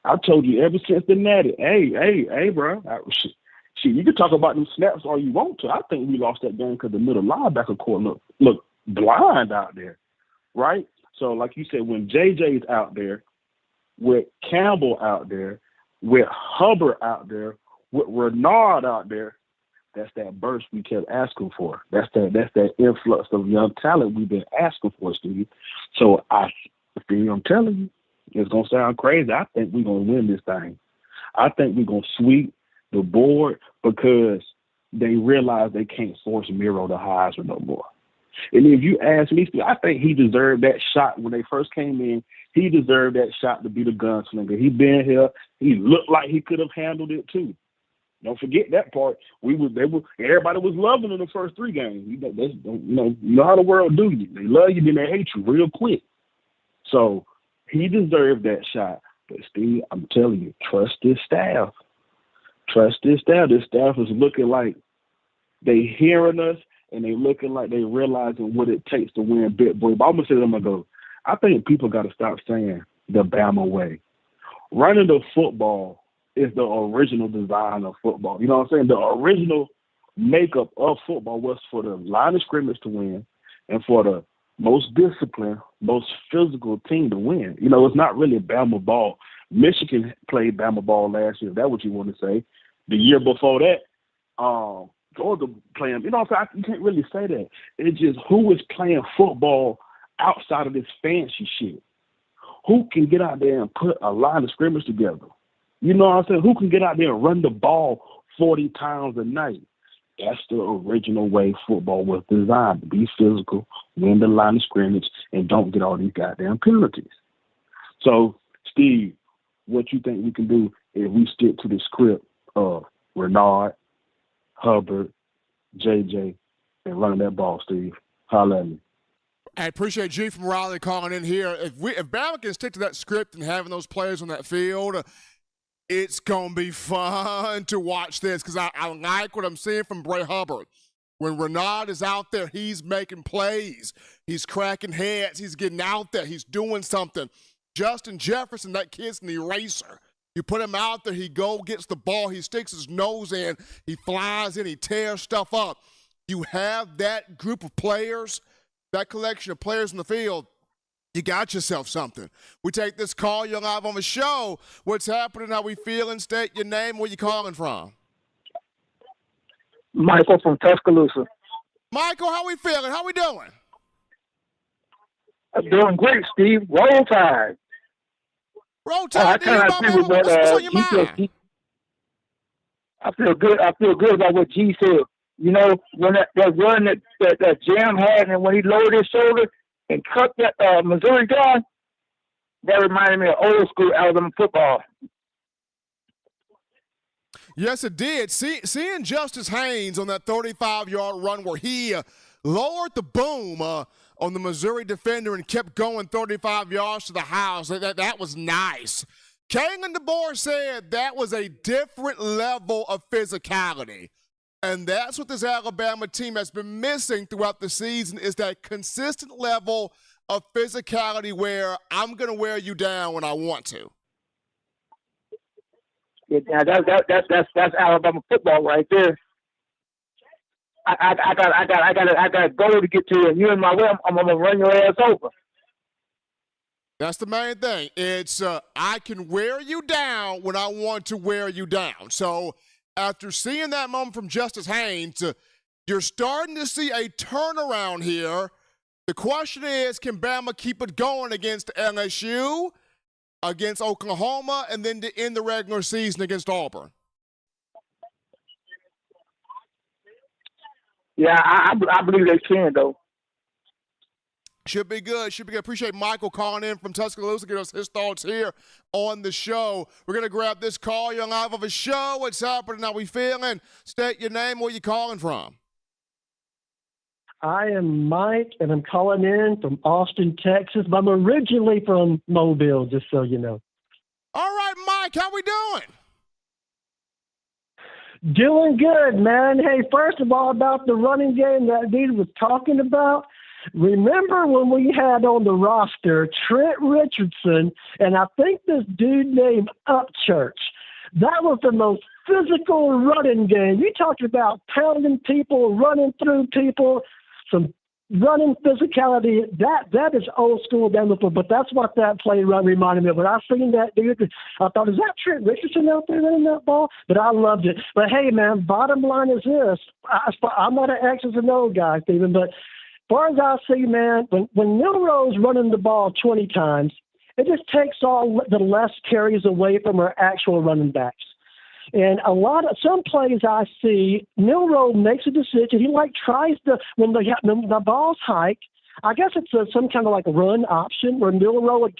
S6: I told you ever since the Natty, hey, bro. Shit, you can talk about them snaps all you want to. I think we lost that game because the middle linebacker core look blind out there, right? So, like you said, when JJ's out there, with Campbell out there, with Hubbard out there, with Renard out there, that's that burst we kept asking for. That's that influx of young talent we've been asking for, Steve. So I'm telling you, it's gonna sound crazy. I think we're gonna win this thing. I think we're gonna sweep the board because they realize they can't force Milroe to Heisman no more. And if you ask me, I think he deserved that shot when they first came in. He deserved that shot to be the gunslinger. He been here. He looked like he could have handled it too. Don't forget that part. Everybody was loving him the first 3 games. You know how the world do you. They love you, then they hate you real quick. So he deserved that shot. But Steve, I'm telling you, trust this staff. Trust this staff. This staff is looking like they hearing us, and they looking like they realizing what it takes to win big boy. But I'm gonna say them ago. I think people got to stop saying the Bama way. Running the football is the original design of football. You know what I'm saying? The original makeup of football was for the line of scrimmage to win and for the most disciplined, most physical team to win. You know, it's not really Bama ball. Michigan played Bama ball last year, if that's what you want to say. The year before that, Georgia playing, you know what I'm saying? You can't really say that. It's just who is playing football outside of this fancy shit. Who can get out there and put a line of scrimmage together? You know what I'm saying? Who can get out there and run the ball 40 times a night? That's the original way football was designed, to be physical, win the line of scrimmage, and don't get all these goddamn penalties. So, Steve, what you think we can do if we stick to the script of Renard, Hubbard, JJ, and running that ball, Steve? Holla at me.
S1: I appreciate G from Raleigh calling in here. If Bama can stick to that script and having those players on that field, it's going to be fun to watch this because I like what I'm seeing from Bray Hubbard. When Renard is out there, he's making plays. He's cracking heads. He's getting out there. He's doing something. Justin Jefferson, that kid's an eraser. You put him out there, he gets the ball, he sticks his nose in, he flies in, he tears stuff up. You have that group of players, that collection of players in the field, you got yourself something. We take this call. You're live on the show. What's happening? How we feeling? State your name. Where you calling from?
S7: Michael from Tuscaloosa.
S1: Michael, how we feeling? How we doing?
S7: I'm doing great, Steve. Roll Tide.
S1: Roll Tide.
S7: I kind of agree with what
S1: what's on your mind?
S7: I feel good. I feel good about what G said. You know, when that run that Jam had, and when he lowered his shoulder and cut that Missouri guy, that reminded me of old school Alabama football.
S1: Yes, it did. Seeing Justice Haynes on that 35-yard run where he lowered the boom on the Missouri defender and kept going 35 yards to the house, that was nice. Kalen DeBoer said that was a different level of physicality. And that's what this Alabama team has been missing throughout the season is that consistent level of physicality where I'm going to wear you down when I want to.
S7: Yeah, that's Alabama football right there. I got a goal to get to, and you're in my way. I'm gonna run your ass over.
S1: That's the main thing. It's I can wear you down when I want to wear you down. So after seeing that moment from Justice Haynes, you're starting to see a turnaround here. The question is, can Bama keep it going against LSU, against Oklahoma, and then to end the regular season against Auburn?
S7: Yeah, I believe they can, though.
S1: Should be good. Should be good. Appreciate Michael calling in from Tuscaloosa, give us his thoughts here on the show. We're going to grab this call. You're live of a show. What's happening? How we feeling? State your name. Where you calling from?
S8: I am Mike, and I'm calling in from Austin, Texas. But I'm originally from Mobile, just so you know.
S1: All right, Mike. How we doing?
S8: Doing good, man. Hey, first of all, about the running game that dude was talking about, remember when we had on the roster Trent Richardson and I think this dude named Upchurch? That was the most physical running game. You talked about pounding people, running through people, some running physicality. That is old school Bama, but that's what that play run reminded me of. When I seen that dude, I thought, is that Trent Richardson out there running that ball? But I loved it. But hey, man, bottom line is this: I'm not an X's and O guy, Stephen, but as far as I see, man, when Milroe's running the ball 20 times, it just takes all the less carries away from our actual running backs. And some plays I see, Milroe makes a decision. He tries to, when the ball's hiked, I guess it's some kind of like a run option where Milroe would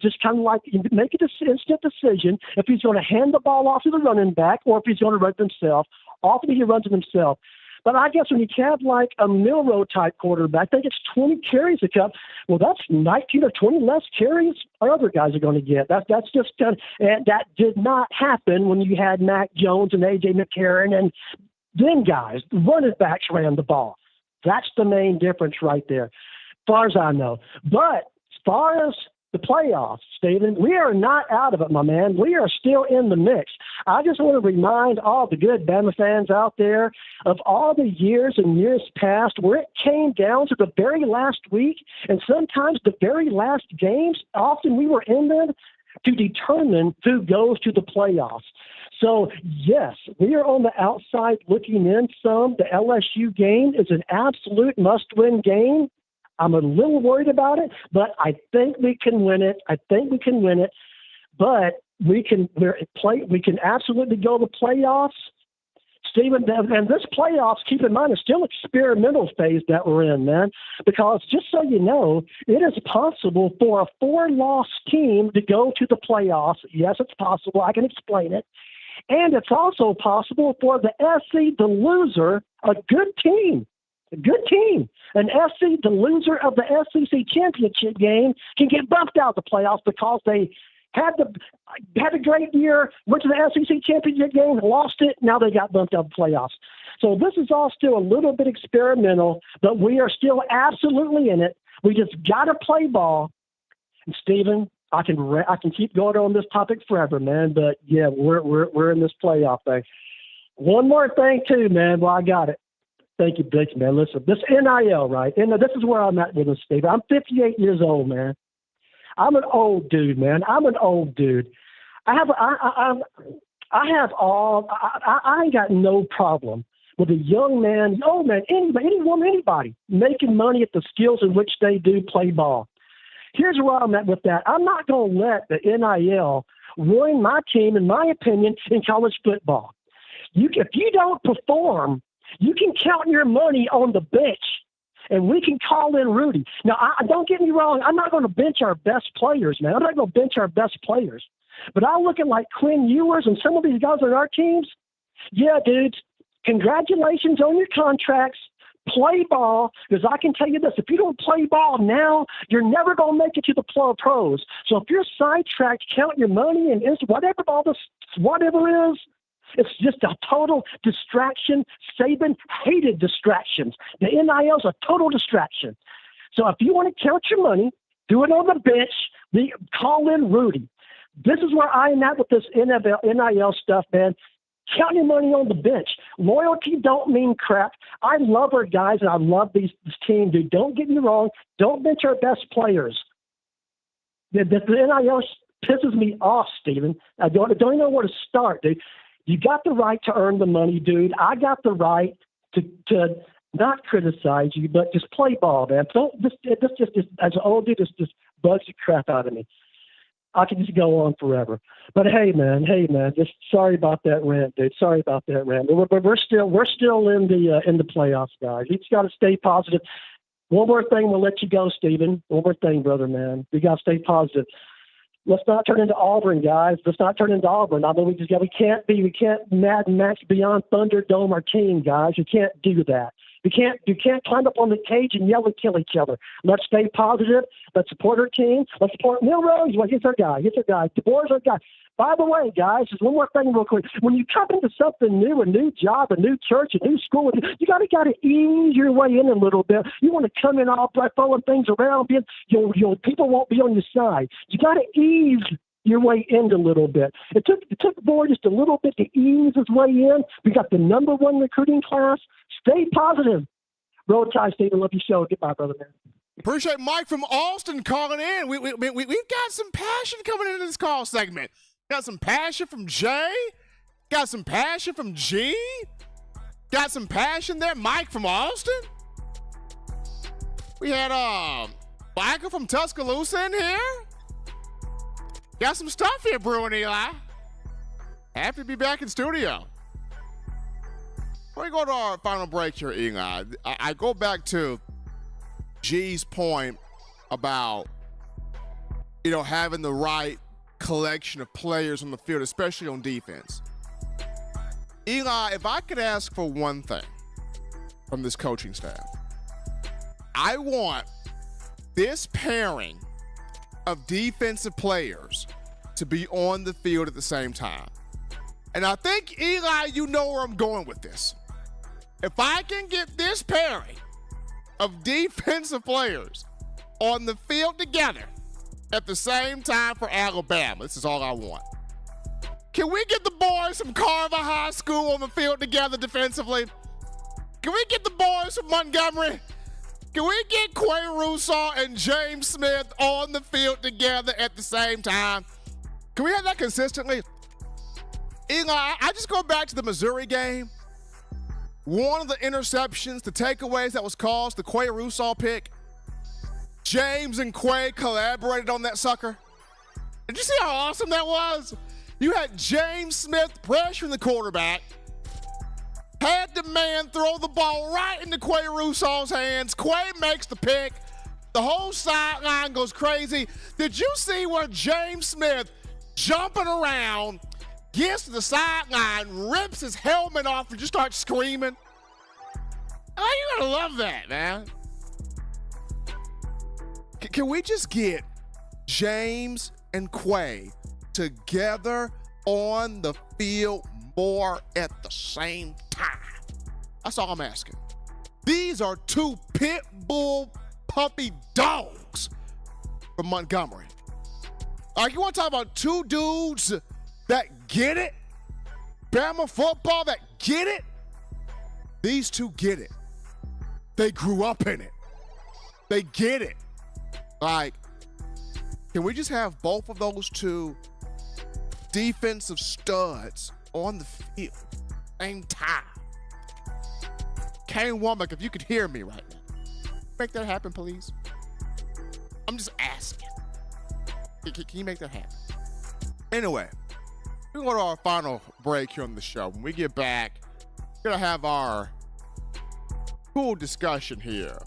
S8: just kind of like make an instant decision if he's going to hand the ball off to the running back or if he's going to run it himself. Often he runs it himself. But I guess when you have like a Milroe-type quarterback, I think it's 20 carries a cup. Well, that's 19 or 20 less carries other guys are going to get. That's just and that did not happen when you had Mac Jones and A.J. McCarron and them guys. The running backs ran the ball. That's the main difference right there, as far as I know. But as far as the playoffs, Stephen, we are not out of it, my man. We are still in the mix. I just want to remind all the good Bama fans out there of all the years and years past where it came down to the very last week and sometimes the very last games. Often we were in them to determine who goes to the playoffs. So, yes, we are on the outside looking in some. The LSU game is an absolute must-win game. I'm a little worried about it, but I think we can win it. But we can absolutely go to the playoffs. Stephen, and this playoffs, keep in mind, is still experimental phase that we're in, man, because just so you know, it is possible for a 4-loss team to go to the playoffs. Yes, it's possible. I can explain it. And it's also possible for the SC, the loser, a good team, an SC, the loser of the SEC championship game, can get bumped out of the playoffs because they had a great year, went to the SEC championship game, lost it, now they got bumped out of the playoffs. So this is all still a little bit experimental, but we are still absolutely in it. We just got to play ball. And Stephen, I can keep going on this topic forever, man, but yeah, we're in this playoff thing. One more thing too, man. Well, I got it. Thank you, Blake, man. Listen, this NIL, right? And this is where I'm at with this, Steve. I'm 58 years old, man. I'm an old dude, man. I ain't got no problem with a young man, old man, anybody, any woman, anybody making money at the skills in which they do play ball. Here's where I'm at with that. I'm not going to let the NIL ruin my team, in my opinion, in college football. If you don't perform, you can count your money on the bench, and we can call in Rudy. Now, don't get me wrong. I'm not going to bench our best players, man. I'm not going to bench our best players. But I look at like Quinn Ewers and some of these guys on our teams. Yeah, dudes, congratulations on your contracts. Play ball, because I can tell you this, if you don't play ball now, you're never going to make it to the pros. So if you're sidetracked, count your money and whatever is, it's just a total distraction. Saban hated distractions. The NIL is a total distraction. So if you want to count your money, do it on the bench, call in Rudy. This is where I am at with this NIL stuff, man. Count your money on the bench. Loyalty don't mean crap. I love our guys, and I love this team, dude. Don't get me wrong. Don't bench our best players. The NIL pisses me off, Steven. I don't even know where to start, dude. You got the right to earn the money, dude. I got the right to not criticize you, but just play ball, man. Don't this as an old dude, this bugs the crap out of me. I can just go on forever. But hey, man, just sorry about that rant, dude. Sorry about that rant. But we're still in the playoffs, guys. You just got to stay positive. One more thing, we'll let you go, Steven. One more thing, brother, man. We got to stay positive. Let's not turn into Auburn, guys. Let's not turn into Auburn. I mean, we can't Mad Max beyond Thunderdome our team, guys. You can't do that. You can't climb up on the cage and yell and kill each other. Let's stay positive. Let's support our team. Let's support Milroe. He's our guy. DeBoer's our guy. By the way, guys, just one more thing real quick. When you come into something new, a new job, a new church, a new school, you got to ease your way in a little bit. You want to come in all by throwing things around, people won't be on your side. You got to ease your way in a little bit. It took DeBoer just a little bit to ease his way in. We got the #1 recruiting class. Stay positive. Roll Tide, Stephen. Love your show. Goodbye, brother, man.
S1: Appreciate Mike from Austin calling in. We've got some passion coming into this call segment. Got some passion from Jay. Got some passion from G. Got some passion there. Mike from Austin. We had Michael from Tuscaloosa in here. Got some stuff here brewing, Eli. Happy to be back in studio. Before we go to our final break here, Eli, I go back to G's point about, having the right collection of players on the field, especially on defense. Eli, if I could ask for one thing from this coaching staff, I want this pairing of defensive players to be on the field at the same time. And I think, Eli, you know where I'm going with this. If I can get this pairing of defensive players on the field together at the same time for Alabama, this is all I want. Can we get the boys from Carver High School on the field together defensively? Can we get the boys from Montgomery? Can we get Quay Russo and James Smith on the field together at the same time? Can we have that consistently? Eli, I just go back to the Missouri game. One of the interceptions, the takeaways that was caused, the Quay Russo pick. James and Quay collaborated on that sucker. Did you see how awesome that was? You had James Smith pressuring the quarterback. Had the man throw the ball right into Quay Russo's hands. Quay makes the pick. The whole sideline goes crazy. Did you see where James Smith, jumping around, gets to the sideline, rips his helmet off, and just starts screaming? Oh, you're going to love that, man. Can we just get James and Quay together on the field more at the same time? That's all I'm asking. These are two pit bull puppy dogs from Montgomery. Like, you want to talk about two dudes that get it? Bama football that get it? These two get it. They grew up in it. They get it. Like, can we just have both of those two defensive studs on the field same time? Kane Womack, if you could hear me right now, make that happen, please. I'm just asking. Can you make that happen? Anyway, we're going to our final break here on the show. When we get back, we're going to have our cool discussion here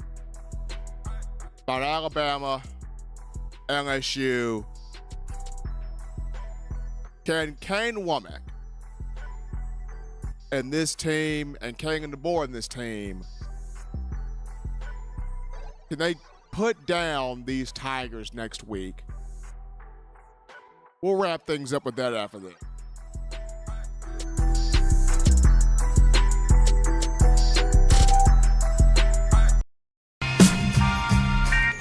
S1: about Alabama, LSU, can Kane Womack and this team, and Kane and DeBoer and this team, can they put down these Tigers next week? We'll wrap things up with that after this.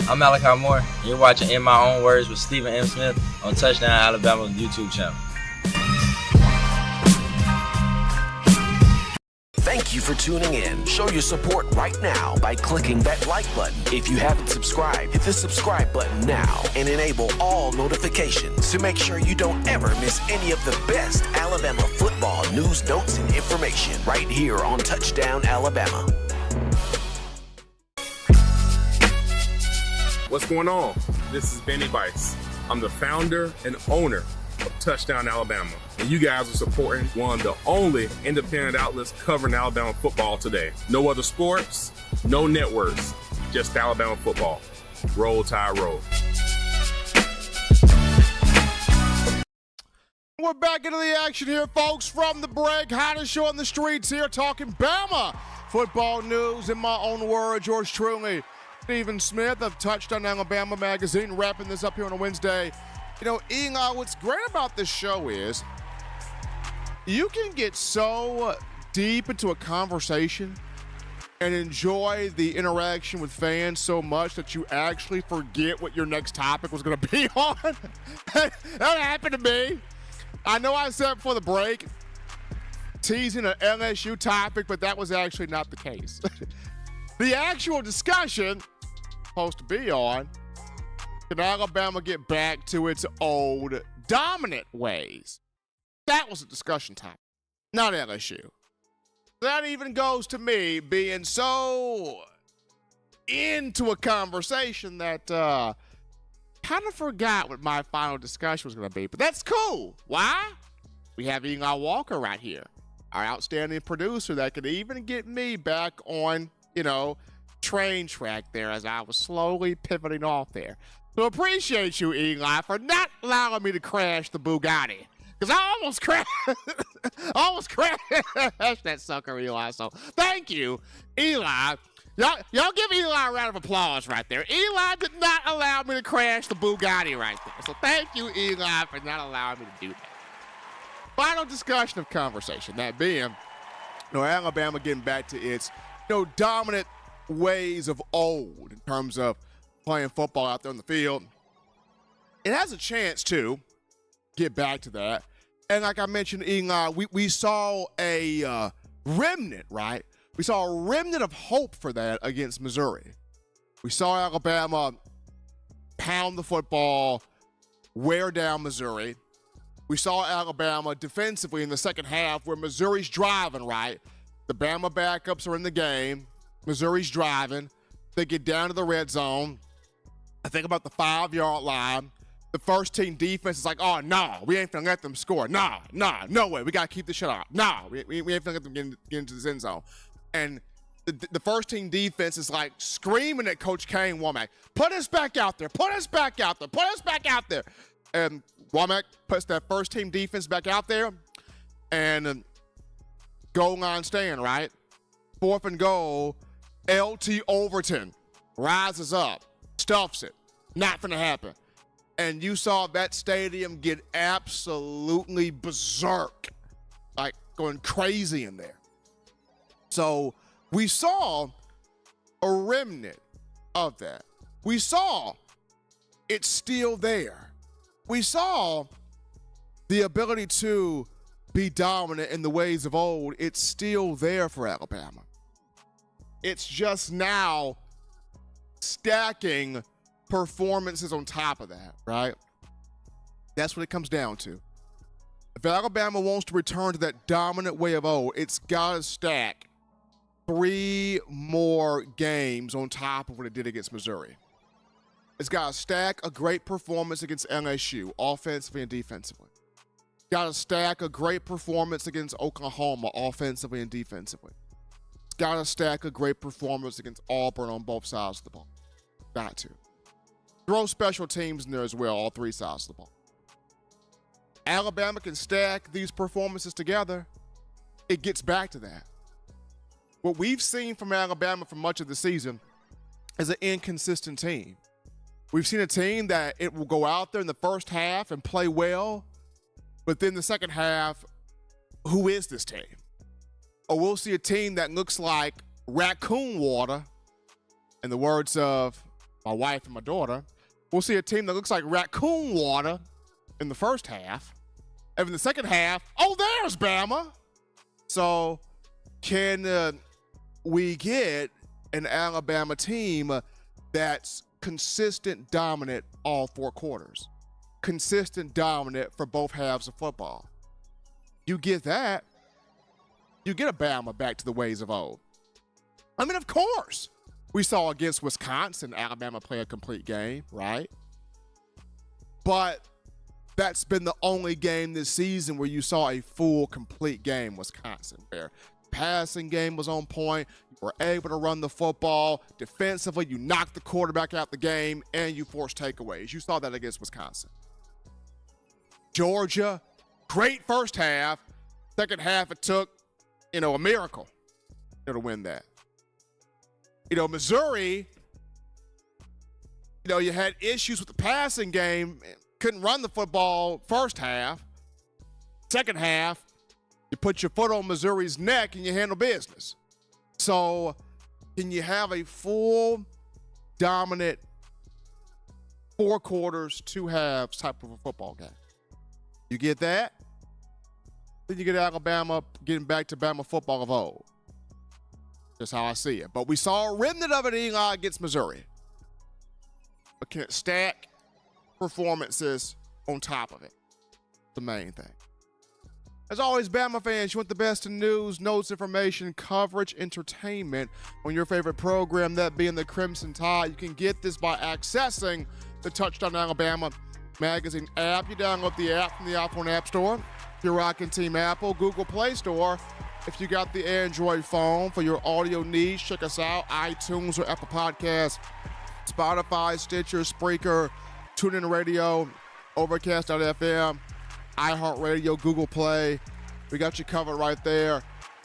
S9: I'm Malachi Moore, and you're watching In My Own Words with Stephen M. Smith on Touchdown Alabama YouTube channel.
S3: Thank you for tuning in. Show your support right now by clicking that like button. If you haven't subscribed, hit the subscribe button now and enable all notifications to make sure you don't ever miss any of the best Alabama football news, notes, and information right here on Touchdown Alabama.
S10: What's going on? This is Benny Bice. I'm the founder and owner of Touchdown Alabama, and you guys are supporting one of the only independent outlets covering Alabama football today. No other sports, no networks, just Alabama football. Roll Tide Roll.
S1: We're back into the action here, folks, from the break. Hottest show on the streets here, talking Bama football news. In my own words, yours truly, Stephen Smith of Touchdown Alabama magazine, wrapping this up here on a Wednesday. You know, Eli, what's great about this show is you can get so deep into a conversation and enjoy the interaction with fans so much that you actually forget what your next topic was going to be on. That happened to me. I know I said before the break, teasing an LSU topic, but that was actually not the case. The actual discussion supposed to be on, can Alabama get back to its old dominant ways? That was a discussion topic, not LSU. That even goes to me being so into a conversation that kind of forgot what my final discussion was going to be. But that's cool. Why? We have Eli Walker right here, our outstanding producer that could even get me back on, train track there as I was slowly pivoting off there. So appreciate you, Eli, for not allowing me to crash the Bugatti. Because I almost crashed that sucker, Eli. So thank you, Eli. Y'all give Eli a round of applause right there. Eli did not allow me to crash the Bugatti right there. So thank you, Eli, for not allowing me to do that. Final discussion of conversation, that being, Alabama getting back to its, dominant ways of old in terms of playing football out there on the field. It has a chance to get back to that. And like I mentioned, Eli, we saw a remnant, right? We saw a remnant of hope for that against Missouri. We saw Alabama pound the football, wear down Missouri. We saw Alabama defensively in the second half where Missouri's driving, right? The Bama backups are in the game. Missouri's driving. They get down to the red zone. I think about the 5-yard line. The first team defense is like, oh, no, we ain't finna let them score. No way. We got to keep this shit up. No, we ain't finna let them get into the end zone. And the first team defense is like screaming at Coach Kane Womack, put us back out there. And Womack puts that first team defense back out there, and goal line stand, right? 4th and goal, LT Overton rises up, stuffs it. Not finna happen. And you saw that stadium get absolutely berserk, like going crazy in there. So we saw a remnant of that. We saw it's still there. We saw the ability to be dominant in the ways of old. It's still there for Alabama. It's just now stacking performances on top of that, right? That's what it comes down to. If Alabama wants to return to that dominant way of old, it's got to stack 3 more games on top of what it did against Missouri. It's got to stack a great performance against LSU, offensively and defensively. It's got to stack a great performance against Oklahoma, offensively and defensively. It's got to stack a great performance against Auburn on both sides of the ball. Got to. Throw special teams in there as well, all 3 sides of the ball. Alabama can stack these performances together. It gets back to that. What we've seen from Alabama for much of the season is an inconsistent team. We've seen a team that it will go out there in the first half and play well, but then the second half, who is this team? Or we'll see a team that looks like raccoon water, in the words of my wife and my daughter. We'll see a team that looks like raccoon water in the first half. And in the second half, oh, there's Bama. So Can we get an Alabama team that's consistent, dominant all 4 quarters? Consistent, dominant for both halves of football. You get that, you get a Bama back to the ways of old. I mean, of course, we saw against Wisconsin, Alabama play a complete game, right? But that's been the only game this season where you saw a full, complete game, Wisconsin, where passing game was on point, you were able to run the football, defensively, you knocked the quarterback out the game, and you forced takeaways. You saw that against Wisconsin. Georgia, great first half. Second half, it took, a miracle to win that. Missouri, you had issues with the passing game, couldn't run the football first half. Second half, you put your foot on Missouri's neck and you handle business. So, can you have a full, dominant 4 quarters, 2 halves type of a football game? You get that? Then you get Alabama getting back to Bama football of old. That's how I see it. But we saw a remnant of it against Missouri. But can it stack performances on top of it? The main thing. As always, Bama fans, you want the best in news, notes, information, coverage, entertainment on your favorite program, that being the Crimson Tide. You can get this by accessing the Touchdown Alabama magazine app. You download the app from the iPhone App Store. If you're rocking Team Apple, Google Play Store. If you got the Android phone for your audio needs, check us out. iTunes or Apple Podcasts, Spotify, Stitcher, Spreaker, TuneIn Radio, Overcast.fm, iHeartRadio, Google Play. We got you covered right there.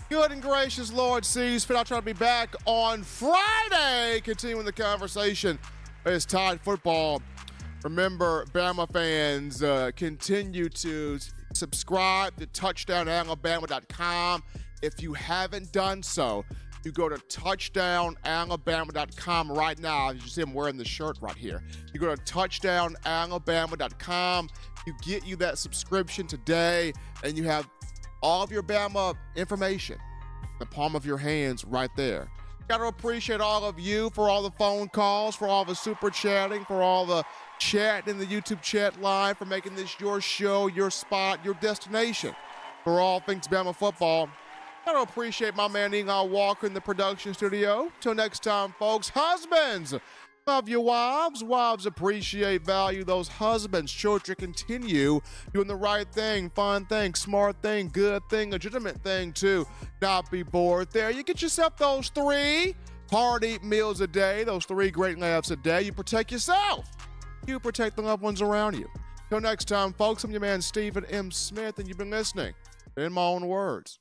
S1: Good and gracious Lord sees fit. I'll try to be back on Friday, continuing the conversation. It's Tide football. Remember, Bama fans, continue to subscribe to touchdownalabama.com. If you haven't done so, you go to touchdownalabama.com right now. You see I'm wearing the shirt right here. You go to touchdownalabama.com. You get you that subscription today, and you have all of your Bama information in the palm of your hands right there. Got to appreciate all of you for all the phone calls, for all the super chatting, for all the chat in the YouTube chat line, for making this your show, your spot, your destination for all things Bama football. Got to appreciate my man Eli Walker in the production studio. Till next time, folks. Husbands, love your wives. Wives appreciate, value those husbands. Children, continue doing the right thing, fun thing, smart thing, good thing, legitimate thing too. Not be bored there. You get yourself those 3 hearty meals a day, those 3 great laughs a day. You protect yourself. You protect the loved ones around you. Till next time, folks, I'm your man Stephen M. Smith, and you've been listening to In My Own Words.